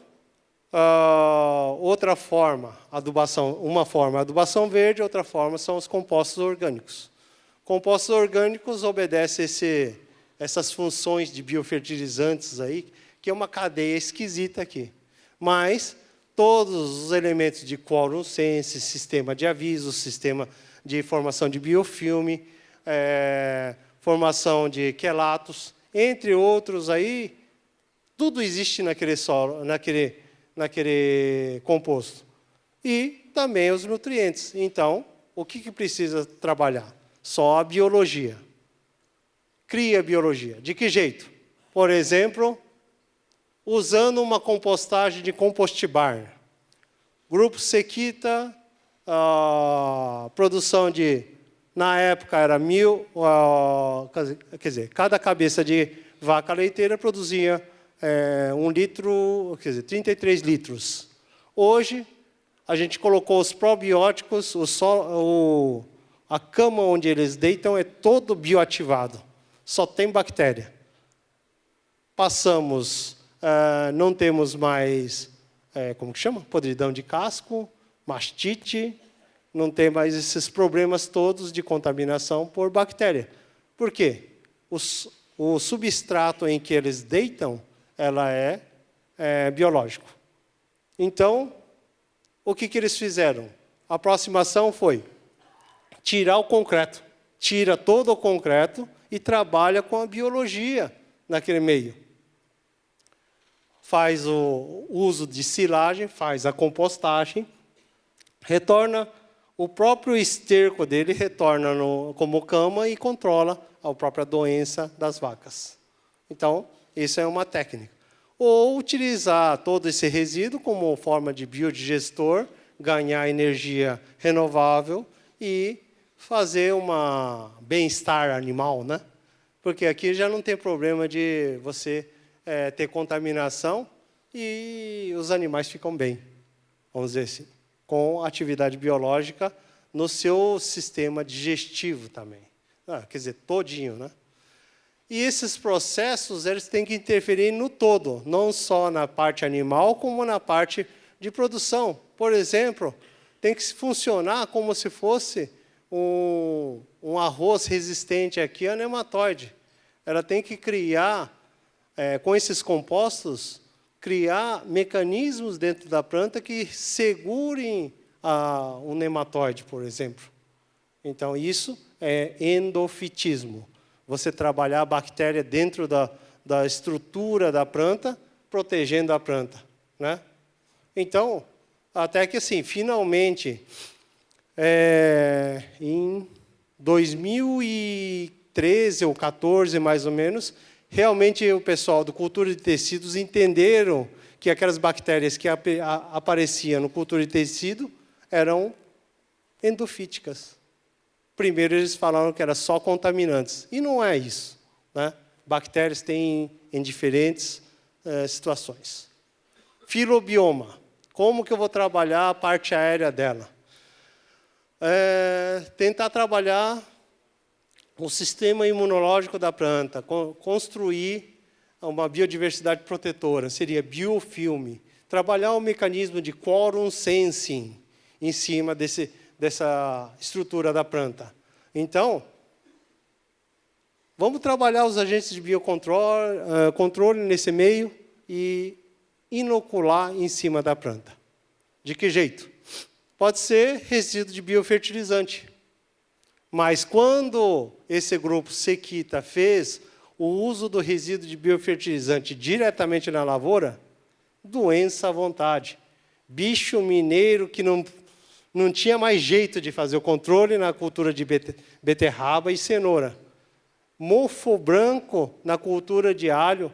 outra forma, adubação, uma forma é adubação verde, outra forma são os compostos orgânicos. Compostos orgânicos obedecem essas funções de biofertilizantes aí, que é uma cadeia esquisita aqui. Mas todos os elementos de quórum sense, sistema de aviso, sistema de formação de biofilme, formação de quelatos, entre outros aí, tudo existe naquele solo, naquele composto. E também os nutrientes. Então, o que precisa trabalhar? Só a biologia. Cria a biologia. De que jeito? Por exemplo, usando uma compostagem de compostibar. Grupo Sequita, produção de, na época era 1.000, quer dizer, cada cabeça de vaca leiteira produzia 1 litro, quer dizer, 33 litros. Hoje, a gente colocou os probióticos, a cama onde eles deitam é todo bioativado, só tem bactéria. Passamos, não temos mais, como que chama? Podridão de casco, mastite, não tem mais esses problemas todos de contaminação por bactéria. Por quê? O substrato em que eles deitam, ela é biológico. Então, o que eles fizeram? A aproximação foi tirar o concreto. Tira todo o concreto e trabalha com a biologia naquele meio. Faz o uso de silagem, faz a compostagem, retorna o próprio esterco dele, retorna como cama e controla a própria doença das vacas. Então, isso é uma técnica. Ou utilizar todo esse resíduo como forma de biodigestor, ganhar energia renovável e fazer uma bem-estar animal, né? Porque aqui já não tem problema de você ter contaminação e os animais ficam bem, vamos dizer assim, com atividade biológica no seu sistema digestivo também. Quer dizer, todinho, né? E esses processos, eles têm que interferir no todo, não só na parte animal, como na parte de produção. Por exemplo, tem que funcionar como se fosse um arroz resistente aqui a nematóide. Ela tem que criar, com esses compostos, criar mecanismos dentro da planta que segurem um nematóide, por exemplo. Então, isso é endofitismo. Você trabalhar a bactéria dentro da estrutura da planta, protegendo a planta, né? Então, até que assim, finalmente, em 2013 ou 2014, mais ou menos, realmente o pessoal do cultura de tecidos entenderam que aquelas bactérias que apareciam no cultura de tecido eram endofíticas. Primeiro eles falaram que era só contaminantes, e não é isso, né? Bactérias têm em diferentes situações. Filobioma. Como que eu vou trabalhar a parte aérea dela? Tentar trabalhar o sistema imunológico da planta, construir uma biodiversidade protetora, seria biofilme. Trabalhar o mecanismo de quorum sensing em cima dessa estrutura da planta. Então, vamos trabalhar os agentes de biocontrole nesse meio e inocular em cima da planta. De que jeito? Pode ser resíduo de biofertilizante. Mas quando esse grupo Sequita fez o uso do resíduo de biofertilizante diretamente na lavoura, doença à vontade. Bicho mineiro que não tinha mais jeito de fazer o controle na cultura de beterraba e cenoura. Mofo branco na cultura de alho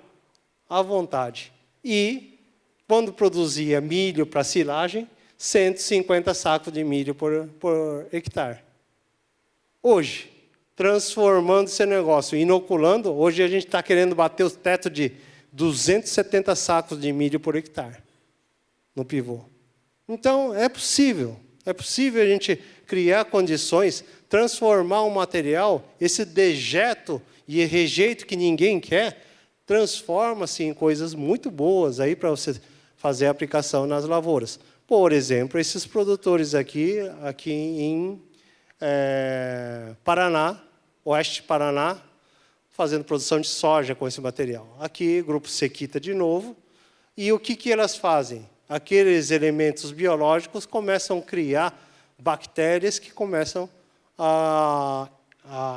à vontade. E, quando produzia milho para silagem, 150 sacos de milho por hectare. Hoje, transformando esse negócio, inoculando, hoje a gente está querendo bater o teto de 270 sacos de milho por hectare no pivô. Então, é possível a gente criar condições, transformar um material, esse dejeto e rejeito que ninguém quer, transforma-se em coisas muito boas aí para você fazer a aplicação nas lavouras. Por exemplo, esses produtores aqui em Paraná, Oeste Paraná, fazendo produção de soja com esse material. Aqui, grupo Sequita de novo. E o que elas fazem? Aqueles elementos biológicos começam a criar bactérias que começam a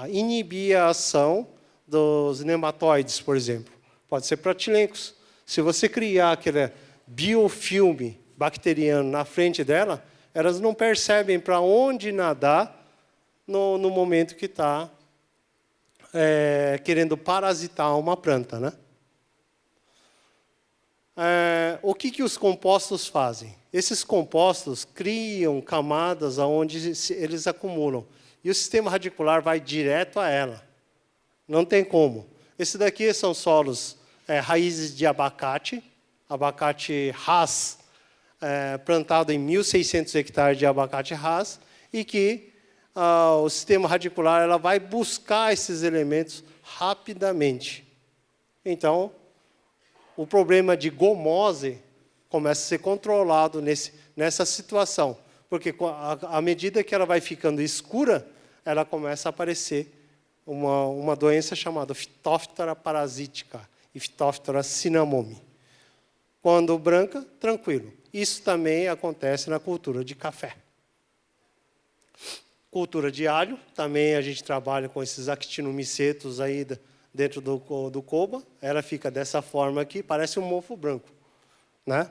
inibir a ação dos nematóides, por exemplo. Pode ser pratilencos. Se você criar aquele biofilme bacteriano na frente dela, elas não percebem para onde nadar no momento que está querendo parasitar uma planta, né? O que os compostos fazem? Esses compostos criam camadas onde eles acumulam. E o sistema radicular vai direto a ela. Não tem como. Esse daqui são solos, raízes de abacate Hass, plantado em 1.600 hectares de abacate Hass, e que o sistema radicular ela vai buscar esses elementos rapidamente. Então, o problema de gomose começa a ser controlado nessa situação, porque à medida que ela vai ficando escura, ela começa a aparecer uma doença chamada Phytophthora parasítica e Phytophthora cinnamome. Quando branca, tranquilo. Isso também acontece na cultura de café. Cultura de alho, também a gente trabalha com esses actinomicetos aí dentro do coba. Ela fica dessa forma aqui, parece um mofo branco, né?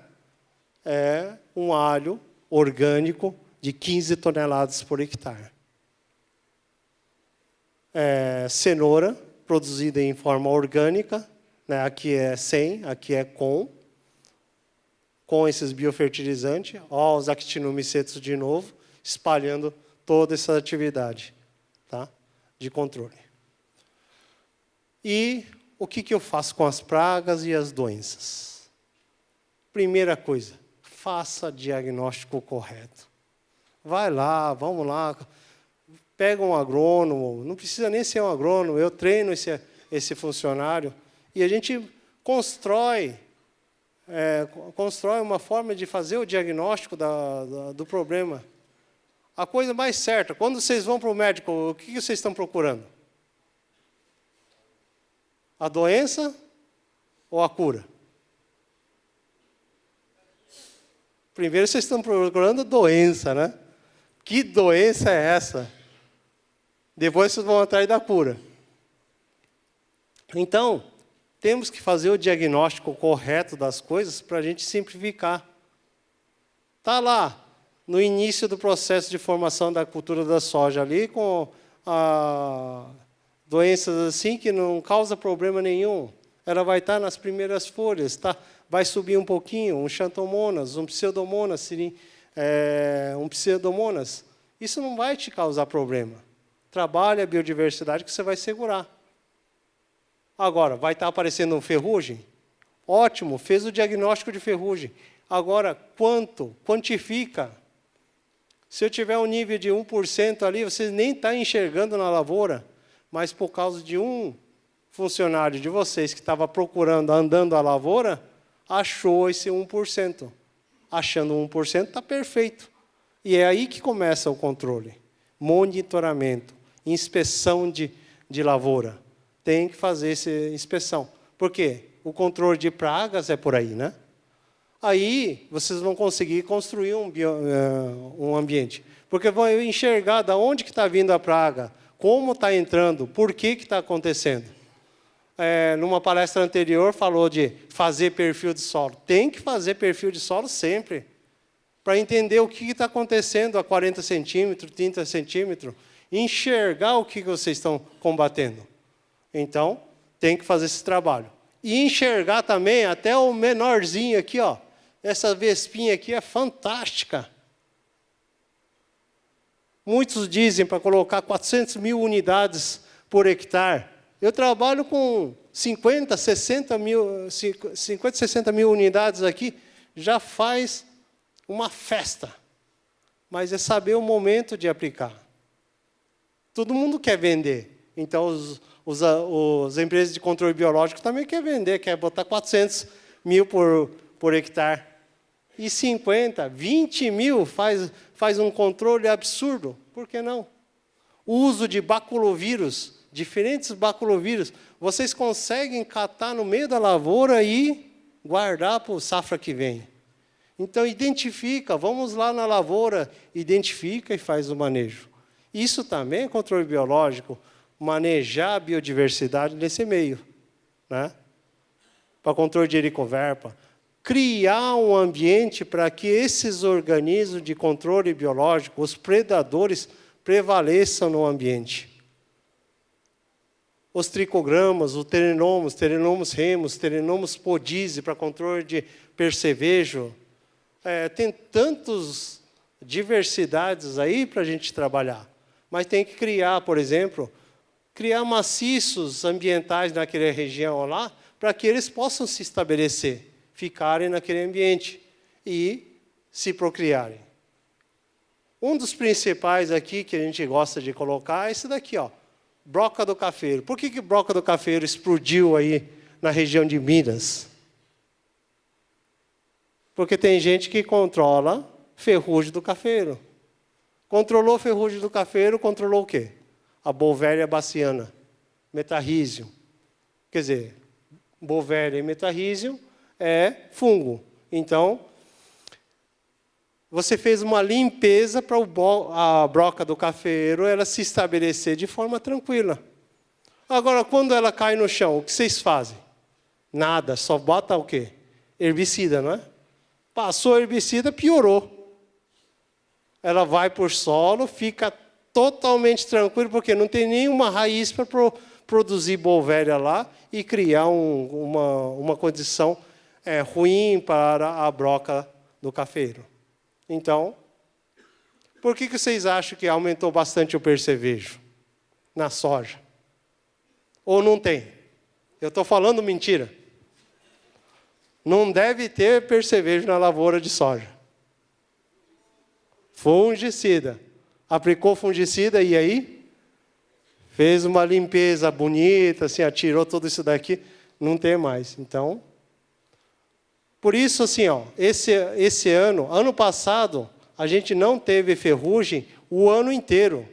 É um alho orgânico de 15 toneladas por hectare. Cenoura, produzida em forma orgânica, né? Aqui é sem, aqui é com esses biofertilizantes. Ó, os actinomicetos de novo, espalhando toda essa atividade, tá? De controle. E o que eu faço com as pragas e as doenças? Primeira coisa, faça diagnóstico correto. Vai lá, vamos lá, pega um agrônomo, não precisa nem ser um agrônomo, eu treino esse funcionário, e a gente constrói uma forma de fazer o diagnóstico do problema. A coisa mais certa, quando vocês vão para o médico, o que vocês estão procurando? A doença ou a cura? Primeiro vocês estão procurando a doença, né? Que doença é essa? Depois vocês vão atrás da cura. Então, temos que fazer o diagnóstico correto das coisas para a gente simplificar. Está lá, no início do processo de formação da cultura da soja ali, com doenças assim que não causa problema nenhum. Ela vai estar nas primeiras folhas, tá? Vai subir um pouquinho, um xanthomonas, um pseudomonas, um pseudomonas. Isso não vai te causar problema. Trabalhe a biodiversidade que você vai segurar. Agora, vai estar aparecendo ferrugem? Ótimo, fez o diagnóstico de ferrugem. Agora, quanto? Quantifica. Se eu tiver um nível de 1% ali, você nem está enxergando na lavoura, mas por causa de um funcionário de vocês que estava procurando, andando a lavoura, achou esse 1%. Achando 1% está perfeito. E é aí que começa o controle. Monitoramento, inspeção de lavoura. Tem que fazer essa inspeção. Por quê? O controle de pragas é por aí, né? Aí vocês vão conseguir construir um ambiente. Porque vão enxergar de onde que está vindo a praga, como está entrando, por que está acontecendo. Numa palestra anterior falou de fazer perfil de solo. Tem que fazer perfil de solo sempre, para entender o que está acontecendo a 40 centímetros, 30 centímetros, enxergar o que vocês estão combatendo. Então, tem que fazer esse trabalho. E enxergar também até o menorzinho aqui, ó. Essa vespinha aqui é fantástica. Muitos dizem para colocar 400 mil unidades por hectare. Eu trabalho com 50, 60 mil unidades aqui, já faz uma festa. Mas é saber o momento de aplicar. Todo mundo quer vender. Então, as empresas de controle biológico também querem vender, quer botar 400 mil por hectare. E 50, 20 mil faz um controle absurdo. Por que não? O uso de baculovírus, diferentes baculovírus, vocês conseguem catar no meio da lavoura e guardar para o safra que vem. Então, identifica, vamos lá na lavoura, identifica e faz o manejo. Isso também é controle biológico, manejar a biodiversidade nesse meio, né? Para controle de helicoverpa. Criar um ambiente para que esses organismos de controle biológico, os predadores, prevaleçam no ambiente. Os tricogramas, os Terenomos remus, Terenomos podise, para controle de percevejo. Tem tantas diversidades aí para a gente trabalhar. Mas tem que criar, por exemplo, criar maciços ambientais naquela região lá, para que eles possam se estabelecer, ficarem naquele ambiente e se procriarem. Um dos principais aqui que a gente gosta de colocar é esse daqui, ó, broca do cafeiro. Por que broca do cafeiro explodiu aí na região de Minas? Porque tem gente que controla ferrugem do cafeiro. Controlou ferrugem do cafeiro, controlou o quê? A Beauveria baciana, metarrísio. Quer dizer, Beauveria e metarrísio é fungo. Então, você fez uma limpeza para a broca do cafeiro ela se estabelecer de forma tranquila. Agora, quando ela cai no chão, o que vocês fazem? Nada, só bota o quê? Herbicida, não é? Passou herbicida, piorou. Ela vai por solo, fica totalmente tranquilo, porque não tem nenhuma raiz para produzir Beauveria lá e criar uma condição ruim para a broca do cafeiro. Então, por que vocês acham que aumentou bastante o percevejo na soja? Ou não tem? Eu estou falando mentira. Não deve ter percevejo na lavoura de soja. Fungicida. Aplicou fungicida e aí? Fez uma limpeza bonita, assim, atirou tudo isso daqui, não tem mais. Então, por isso, assim, ó, esse ano passado, a gente não teve ferrugem o ano inteiro.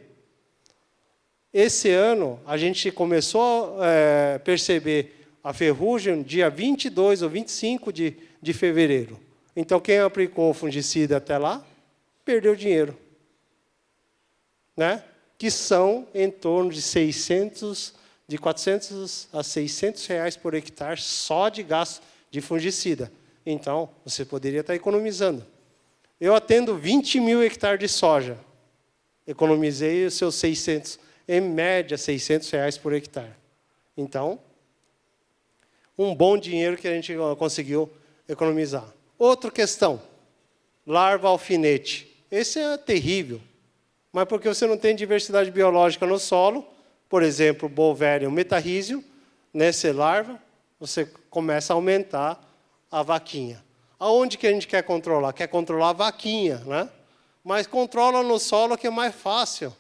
Esse ano, a gente começou a perceber a ferrugem dia 22 ou 25 de fevereiro. Então, quem aplicou fungicida até lá, perdeu dinheiro. Né? Que são em torno de 400 a 600 reais por hectare só de gasto de fungicida. Então, você poderia estar economizando. Eu atendo 20 mil hectares de soja. Economizei os seus 600, em média, 600 reais por hectare. Então, um bom dinheiro que a gente conseguiu economizar. Outra questão, larva alfinete. Esse é terrível, mas porque você não tem diversidade biológica no solo, por exemplo, Boverium metarrhizium, nessa larva, você começa a aumentar a vaquinha. Aonde que a gente quer controlar? Quer controlar a vaquinha, né? Mas controla no solo que é mais fácil.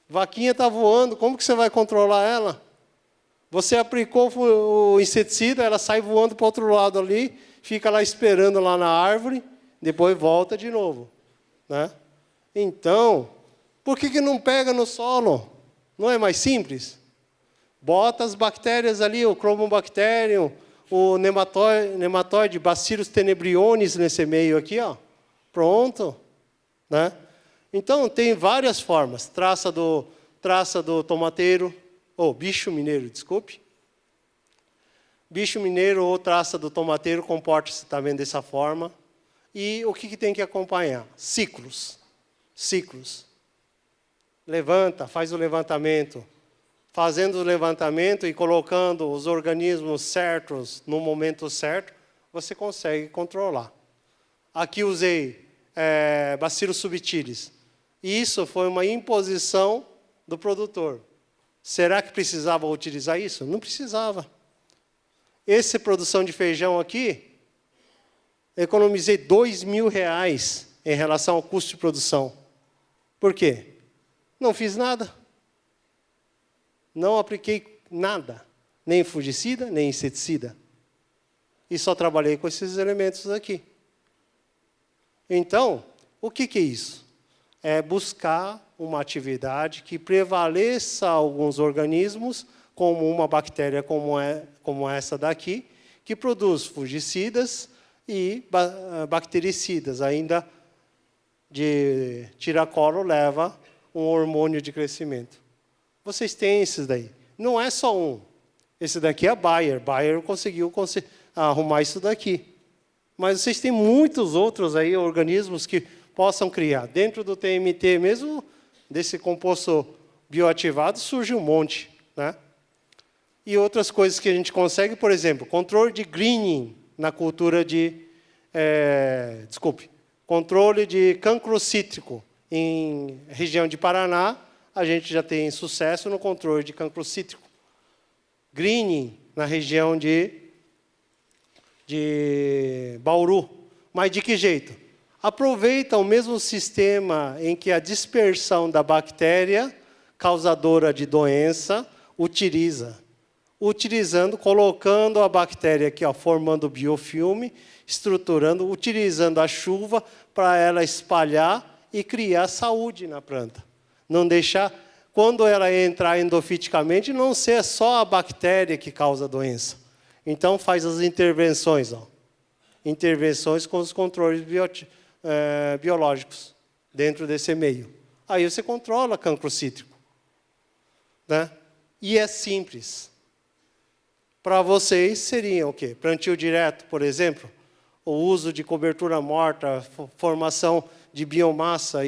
Vaquinha está voando, como que você vai controlar ela? Você aplicou o inseticida, ela sai voando para o outro lado ali, fica lá esperando lá na árvore, depois volta de novo. Né? Então, por que não pega no solo? Não é mais simples? Bota as bactérias ali, o Chromobacterium, o nematóide Bacillus tenebrionis nesse meio aqui, ó. Pronto. Né? Então, tem várias formas. Traça do tomateiro, ou bicho mineiro, desculpe. Bicho mineiro ou traça do tomateiro comporta-se também dessa forma. E o que tem que acompanhar? Ciclos. Ciclos. Levanta, faz o levantamento. Fazendo o levantamento e colocando os organismos certos no momento certo, você consegue controlar. Aqui usei Bacillus subtilis. Isso foi uma imposição do produtor. Será que precisava utilizar isso? Não precisava. Essa produção de feijão aqui, economizei R$2.000 em relação ao custo de produção. Por quê? Não fiz nada. Não apliquei nada. Nem fungicida, nem inseticida. E só trabalhei com esses elementos aqui. Então, o que é isso? É buscar uma atividade que prevaleça alguns organismos, como uma bactéria como essa daqui, que produz fungicidas e bactericidas. Ainda de tiracolo leva um hormônio de crescimento. Vocês têm esses daí. Não é só um. Esse daqui é a Bayer. Bayer conseguiu arrumar isso daqui. Mas vocês têm muitos outros aí, organismos que possam criar. Dentro do TMT mesmo, desse composto bioativado, surge um monte. Né? E outras coisas que a gente consegue, por exemplo, controle de greening na cultura de... controle de cancro cítrico. Em região de Paraná, a gente já tem sucesso no controle de cancro cítrico. Greening na região de Bauru. Mas de que jeito? Aproveita o mesmo sistema em que a dispersão da bactéria causadora de doença utilizando, colocando a bactéria aqui, ó, formando biofilme, estruturando, utilizando a chuva para ela espalhar e criar saúde na planta. Não deixar, quando ela entrar endofiticamente, não ser só a bactéria que causa a doença. Então, faz as intervenções. Ó. Intervenções com os controles biológicos dentro desse meio. Aí você controla cancro cítrico. Né? E é simples. Para vocês, seria o quê? Plantio direto, por exemplo, o uso de cobertura morta, formação de biomassa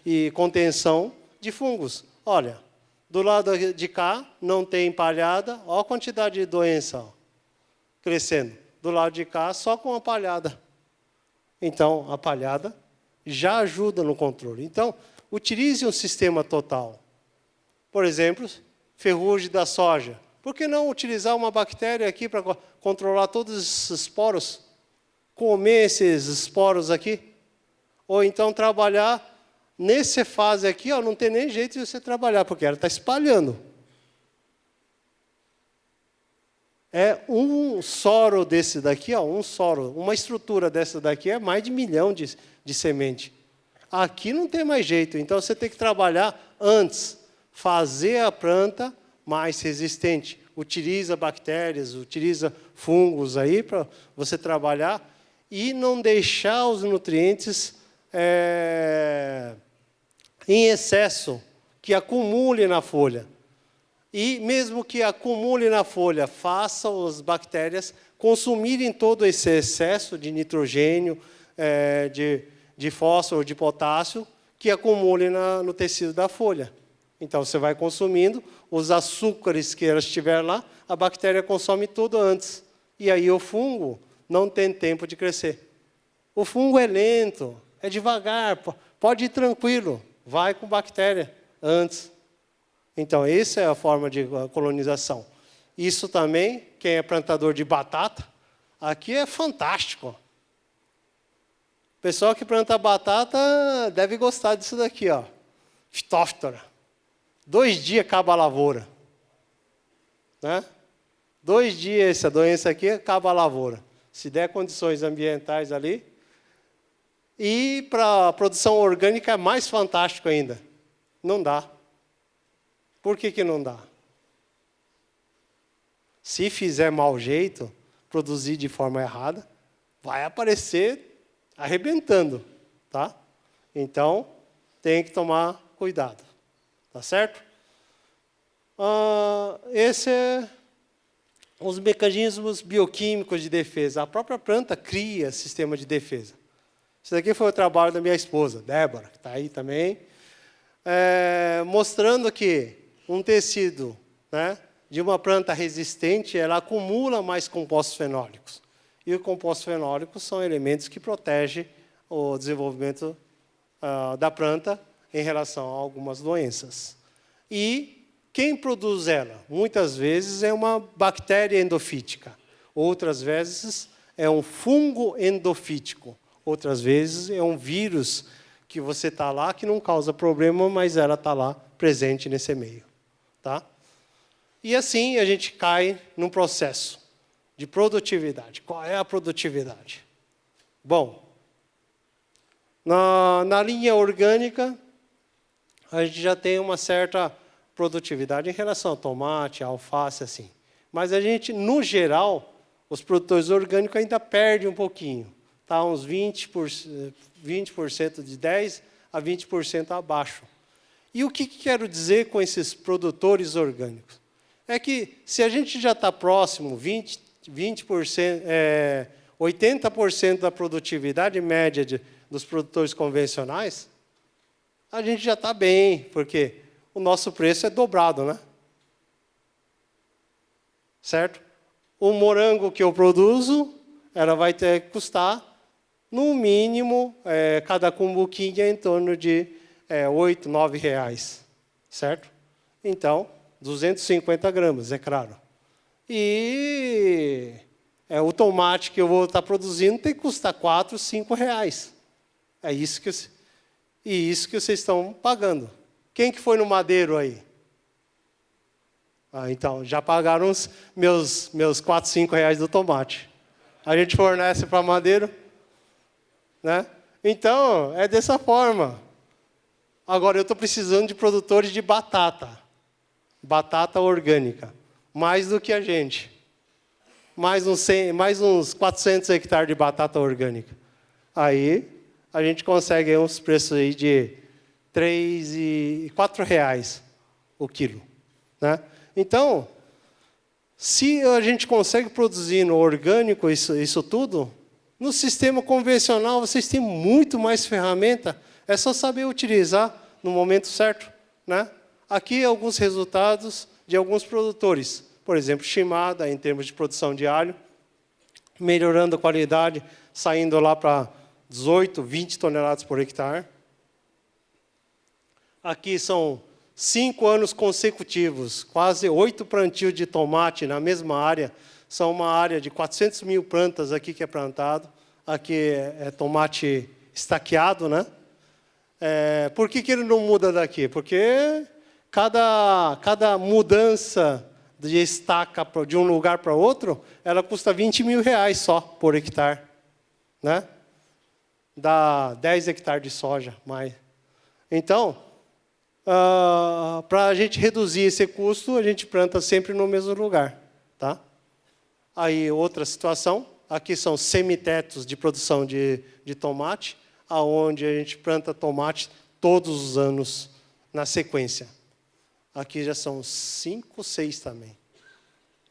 e contenção de fungos. Olha, do lado de cá não tem palhada, olha a quantidade de doença ó, crescendo. Do lado de cá, só com a palhada. Então, a palhada já ajuda no controle. Então, utilize um sistema total. Por exemplo, ferrugem da soja. Por que não utilizar uma bactéria aqui para controlar todos esses esporos? Comer esses esporos aqui? Ou então trabalhar nessa fase aqui, ó, não tem nem jeito de você trabalhar, porque ela está espalhando. É um soro desse daqui, ó, uma estrutura dessa daqui é mais de 1 milhão de semente. Aqui não tem mais jeito, então você tem que trabalhar antes, fazer a planta mais resistente. Utiliza bactérias, utiliza fungos aí para você trabalhar e não deixar os nutrientes em excesso, que acumule na folha. E mesmo que acumule na folha, faça as bactérias consumirem todo esse excesso de nitrogênio, de fósforo, de potássio, que acumule no tecido da folha. Então, você vai consumindo os açúcares que elas estiver lá, a bactéria consome tudo antes. E aí o fungo não tem tempo de crescer. O fungo é lento, é devagar, pode ir tranquilo, vai com bactéria antes. Então, essa é a forma de colonização. Isso também, quem é plantador de batata, aqui é fantástico. O pessoal que planta batata deve gostar disso daqui, ó. Phytophthora. 2 dias acaba a lavoura. Né? 2 dias essa doença aqui acaba a lavoura. Se der condições ambientais ali. E para a produção orgânica é mais fantástico ainda. Não dá. Por que não dá? Se fizer mau jeito, produzir de forma errada, vai aparecer arrebentando, tá? Então, tem que tomar cuidado, tá certo? Esse é os mecanismos bioquímicos de defesa. A própria planta cria sistema de defesa. Isso daqui foi o trabalho da minha esposa, Débora, que está aí também, mostrando que um tecido, né, de uma planta resistente, ela acumula mais compostos fenólicos. E os compostos fenólicos são elementos que protegem o desenvolvimento da planta em relação a algumas doenças. E quem produz ela? Muitas vezes é uma bactéria endofítica. Outras vezes é um fungo endofítico. Outras vezes é um vírus que você está lá, que não causa problema, mas ela está lá presente nesse meio. Tá? E assim a gente cai num processo de produtividade. Qual é a produtividade? Bom, na linha orgânica, a gente já tem uma certa produtividade em relação ao tomate, alface, assim. Mas a gente, no geral, os produtores orgânicos ainda perdem um pouquinho. Está uns 20%, de 10% a 20% abaixo. E o que quero dizer com esses produtores orgânicos? É que se a gente já está próximo, 80% da produtividade média dos produtores convencionais, a gente já está bem, porque o nosso preço é dobrado, né? Certo? O morango que eu produzo, ela vai ter que custar, no mínimo, cada cumbuquinha em torno de R$8, R$9, certo? Então, 250 gramas, é claro. E o tomate que eu vou estar produzindo tem que custar R$4, R$5. É isso que vocês estão pagando. Quem que foi no madeiro aí? Então, já pagaram os meus R$4, R$5 do tomate. A gente fornece para madeiro, né? Então, é dessa forma. Agora, eu estou precisando de produtores de batata. Batata orgânica. Mais do que a gente. Mais uns 400 hectares de batata orgânica. Aí, a gente consegue uns preços aí de R$3 e R$4 o quilo. Né? Então, se a gente consegue produzir no orgânico isso tudo, no sistema convencional vocês têm muito mais ferramenta. É só saber utilizar no momento certo. Né? Aqui alguns resultados de alguns produtores. Por exemplo, Shimada, em termos de produção de alho, melhorando a qualidade, saindo lá para 18, 20 toneladas por hectare. Aqui são 5 anos consecutivos, quase 8 plantios de tomate na mesma área. São uma área de 400 mil plantas aqui que é plantado. Aqui é tomate estaqueado, né? Por que ele não muda daqui? Porque cada mudança de estaca de um lugar para outro, ela custa R$20 mil só por hectare. Né? dá 10 hectares de soja mais. Então, para a gente reduzir esse custo, a gente planta sempre no mesmo lugar. Tá? Aí, outra situação, aqui são semitetos de produção de tomate, aonde a gente planta tomate todos os anos na sequência. Aqui já são 5, 6 também.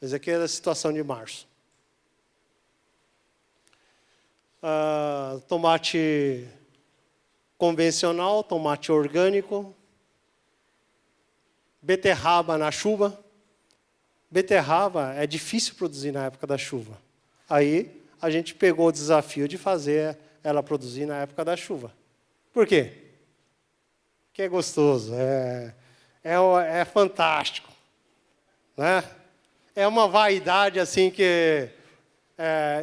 Mas aqui é a situação de março. Tomate convencional, tomate orgânico, beterraba na chuva. Beterraba é difícil produzir na época da chuva. Aí a gente pegou o desafio de fazer ela produzir na época da chuva. Por quê? Porque é gostoso, é fantástico, né? É uma vaidade assim que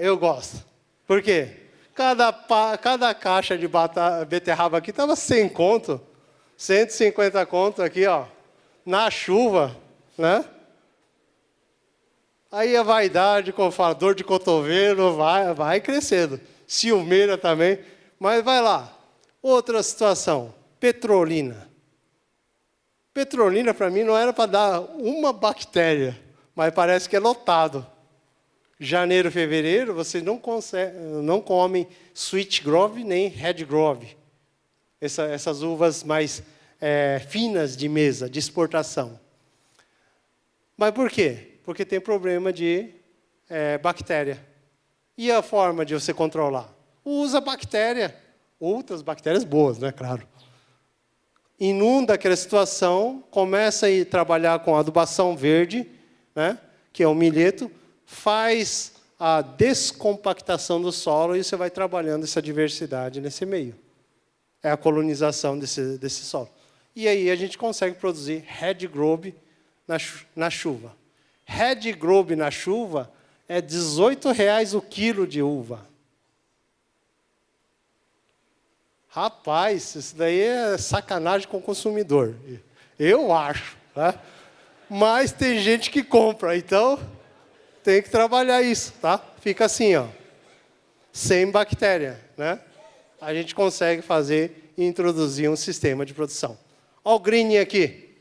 eu gosto. Por quê? Cada caixa de beterraba aqui estava 100 conto, 150 conto aqui, ó, na chuva, né? Aí a vaidade, como fala, dor de cotovelo, vai crescendo. Ciumeira também. Mas vai lá. Outra situação, petrolina. Petrolina, para mim, não era para dar uma bactéria, mas parece que é lotado. Janeiro, fevereiro, vocês não comem sweet grove nem red grove. Essas uvas mais finas de mesa, de exportação. Mas por quê? Porque tem problema de bactéria. E a forma de você controlar? Usa bactéria. Outras bactérias boas, né? Claro. Inunda aquela situação, começa a trabalhar com adubação verde, né? Que é o milheto, faz a descompactação do solo e você vai trabalhando essa diversidade nesse meio. É a colonização desse solo. E aí a gente consegue produzir red grove na chuva. Red grove na chuva é R$18 o quilo de uva. Rapaz, isso daí é sacanagem com o consumidor. Eu acho. Tá? Mas tem gente que compra, então tem que trabalhar isso. Tá? Fica assim, ó, sem bactéria. Né? A gente consegue fazer e introduzir um sistema de produção. Olha o green aqui.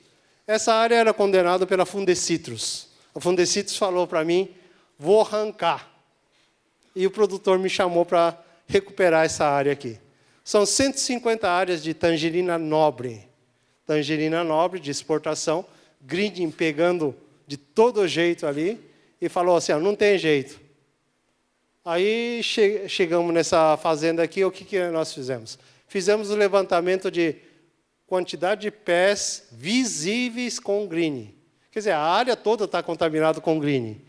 Essa área era condenada pela Fundecitrus. A Fundecitrus falou para mim, vou arrancar. E o produtor me chamou para recuperar essa área aqui. São 150 áreas de tangerina nobre. Tangerina nobre de exportação, greening pegando de todo jeito ali, e falou assim, não tem jeito. Aí chegamos nessa fazenda aqui, o que nós fizemos? Fizemos o levantamento de quantidade de pés visíveis com greening. Quer dizer, a área toda está contaminada com greening.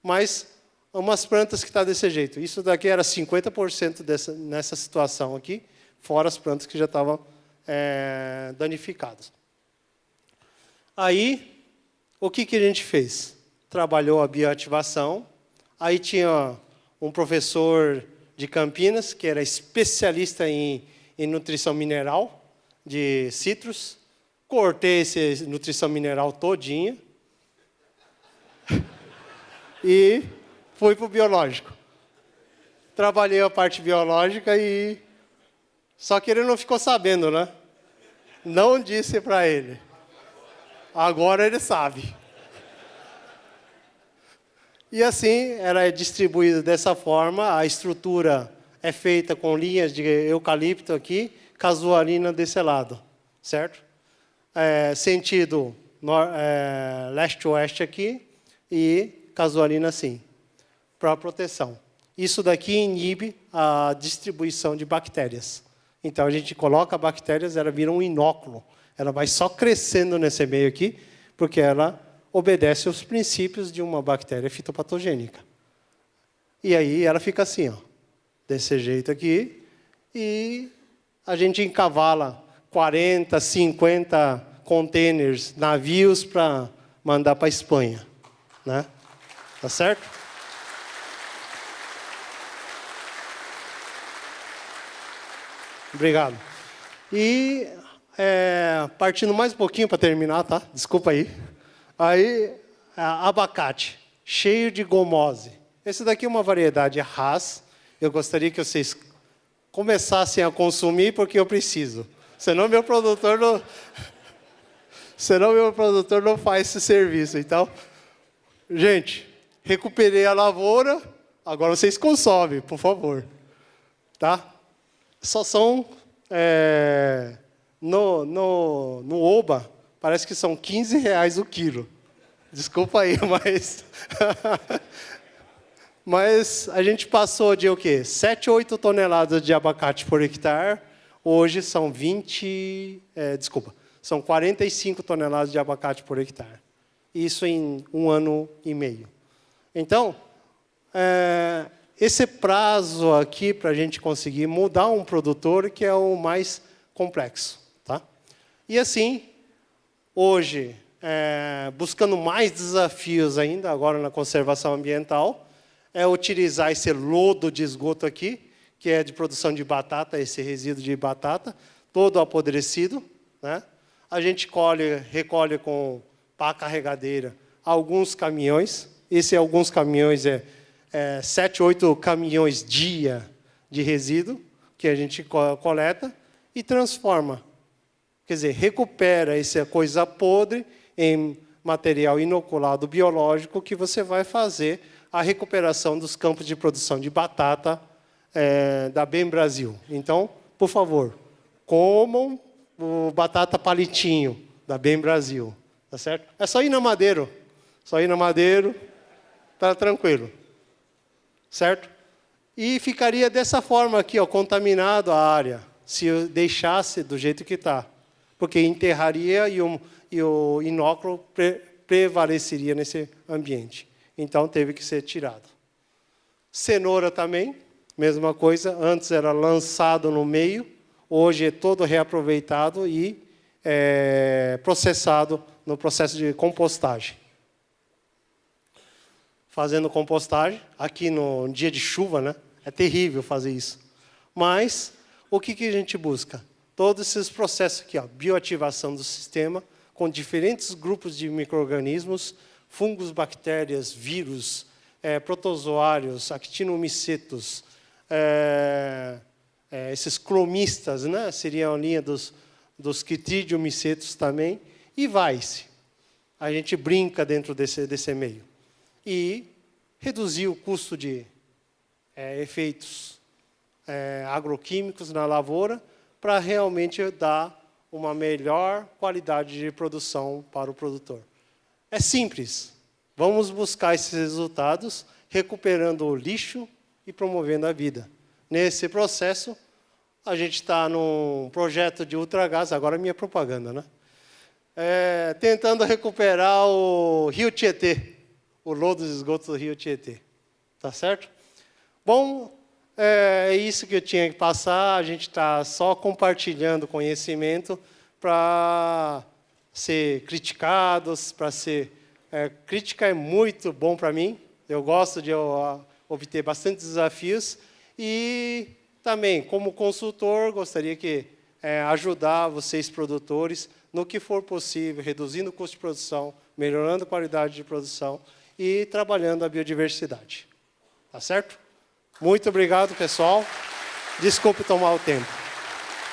Mas umas plantas que estão desse jeito. Isso daqui era 50% nessa situação aqui, fora as plantas que já estavam danificadas. Aí, o que a gente fez? Trabalhou a bioativação. Aí tinha um professor de Campinas, que era especialista em nutrição mineral de citros. Cortei essa nutrição mineral todinha e fui para o biológico. Trabalhei a parte biológica e... Só que ele não ficou sabendo, né? Não disse para ele. Agora ele sabe. E assim, era distribuído dessa forma. A estrutura é feita com linhas de eucalipto aqui, casuarina desse lado, certo? Sentido leste-oeste aqui e casuarina assim, para proteção. Isso daqui inibe a distribuição de bactérias. Então, a gente coloca bactérias, ela vira um inóculo. Ela vai só crescendo nesse meio aqui, porque ela obedece aos princípios de uma bactéria fitopatogênica. E aí ela fica assim, ó, desse jeito aqui, e a gente encavala 40, 50 containers, navios, para mandar para a Espanha. Né? Tá certo? Obrigado. E, partindo mais um pouquinho para terminar, tá? Desculpa aí. Aí, abacate, cheio de gomose. Esse daqui é uma variedade Hass. Eu gostaria que vocês começassem a consumir porque eu preciso. Senão meu produtor não faz esse serviço. Então, gente, recuperei a lavoura, agora vocês consomem, por favor. Tá? Só são, no Oba, parece que são R$15 o quilo. Desculpa aí, mas... mas a gente passou de o quê? 7, 8 toneladas de abacate por hectare. Hoje são são 45 toneladas de abacate por hectare. Isso em 1 ano e meio. Então, esse prazo aqui para a gente conseguir mudar um produtor que é o mais complexo. Tá? E assim, hoje, buscando mais desafios ainda, agora na conservação ambiental, é utilizar esse lodo de esgoto aqui, que é de produção de batata, esse resíduo de batata, todo apodrecido. Né? A gente recolhe com pá carregadeira alguns caminhões. Alguns caminhões 7, 8 caminhões dia de resíduo que a gente coleta e transforma. Quer dizer, recupera essa coisa podre em material inoculado biológico que você vai fazer a recuperação dos campos de produção de batata da Bem Brasil. Então, por favor, comam o batata palitinho da Bem Brasil. Tá certo? É só ir na Madeiro. Tá tranquilo. Certo? E ficaria dessa forma aqui, ó, contaminado a área, se eu deixasse do jeito que está. Porque enterraria e o inóculo prevaleceria nesse ambiente. Então, teve que ser tirado. Cenoura também, mesma coisa. Antes era lançado no meio, hoje é todo reaproveitado e processado no processo de compostagem. Fazendo compostagem, aqui no dia de chuva, né? É terrível fazer isso. Mas, o que a gente busca? Todos esses processos aqui, ó, bioativação do sistema, com diferentes grupos de micro-organismos, fungos, bactérias, vírus, protozoários, actinomicetos, esses cromistas, né? Seriam a linha dos quitridiomicetos também, e vai-se. A gente brinca dentro desse meio. E reduzir o custo de efeitos agroquímicos na lavoura para realmente dar uma melhor qualidade de produção para o produtor. É simples. Vamos buscar esses resultados, recuperando o lixo e promovendo a vida. Nesse processo, a gente está num projeto de ultragás, agora é minha propaganda, né? Tentando recuperar o Rio Tietê, o lodo dos esgotos do Rio Tietê. Tá certo? Bom, é isso que eu tinha que passar. A gente está só compartilhando conhecimento para ser criticados, para ser... crítica é muito bom para mim. Eu gosto de obter bastante desafios. E também, como consultor, gostaria que ajudar vocês, produtores, no que for possível, reduzindo o custo de produção, melhorando a qualidade de produção e trabalhando a biodiversidade. Tá certo? Muito obrigado, pessoal. Desculpe tomar o tempo.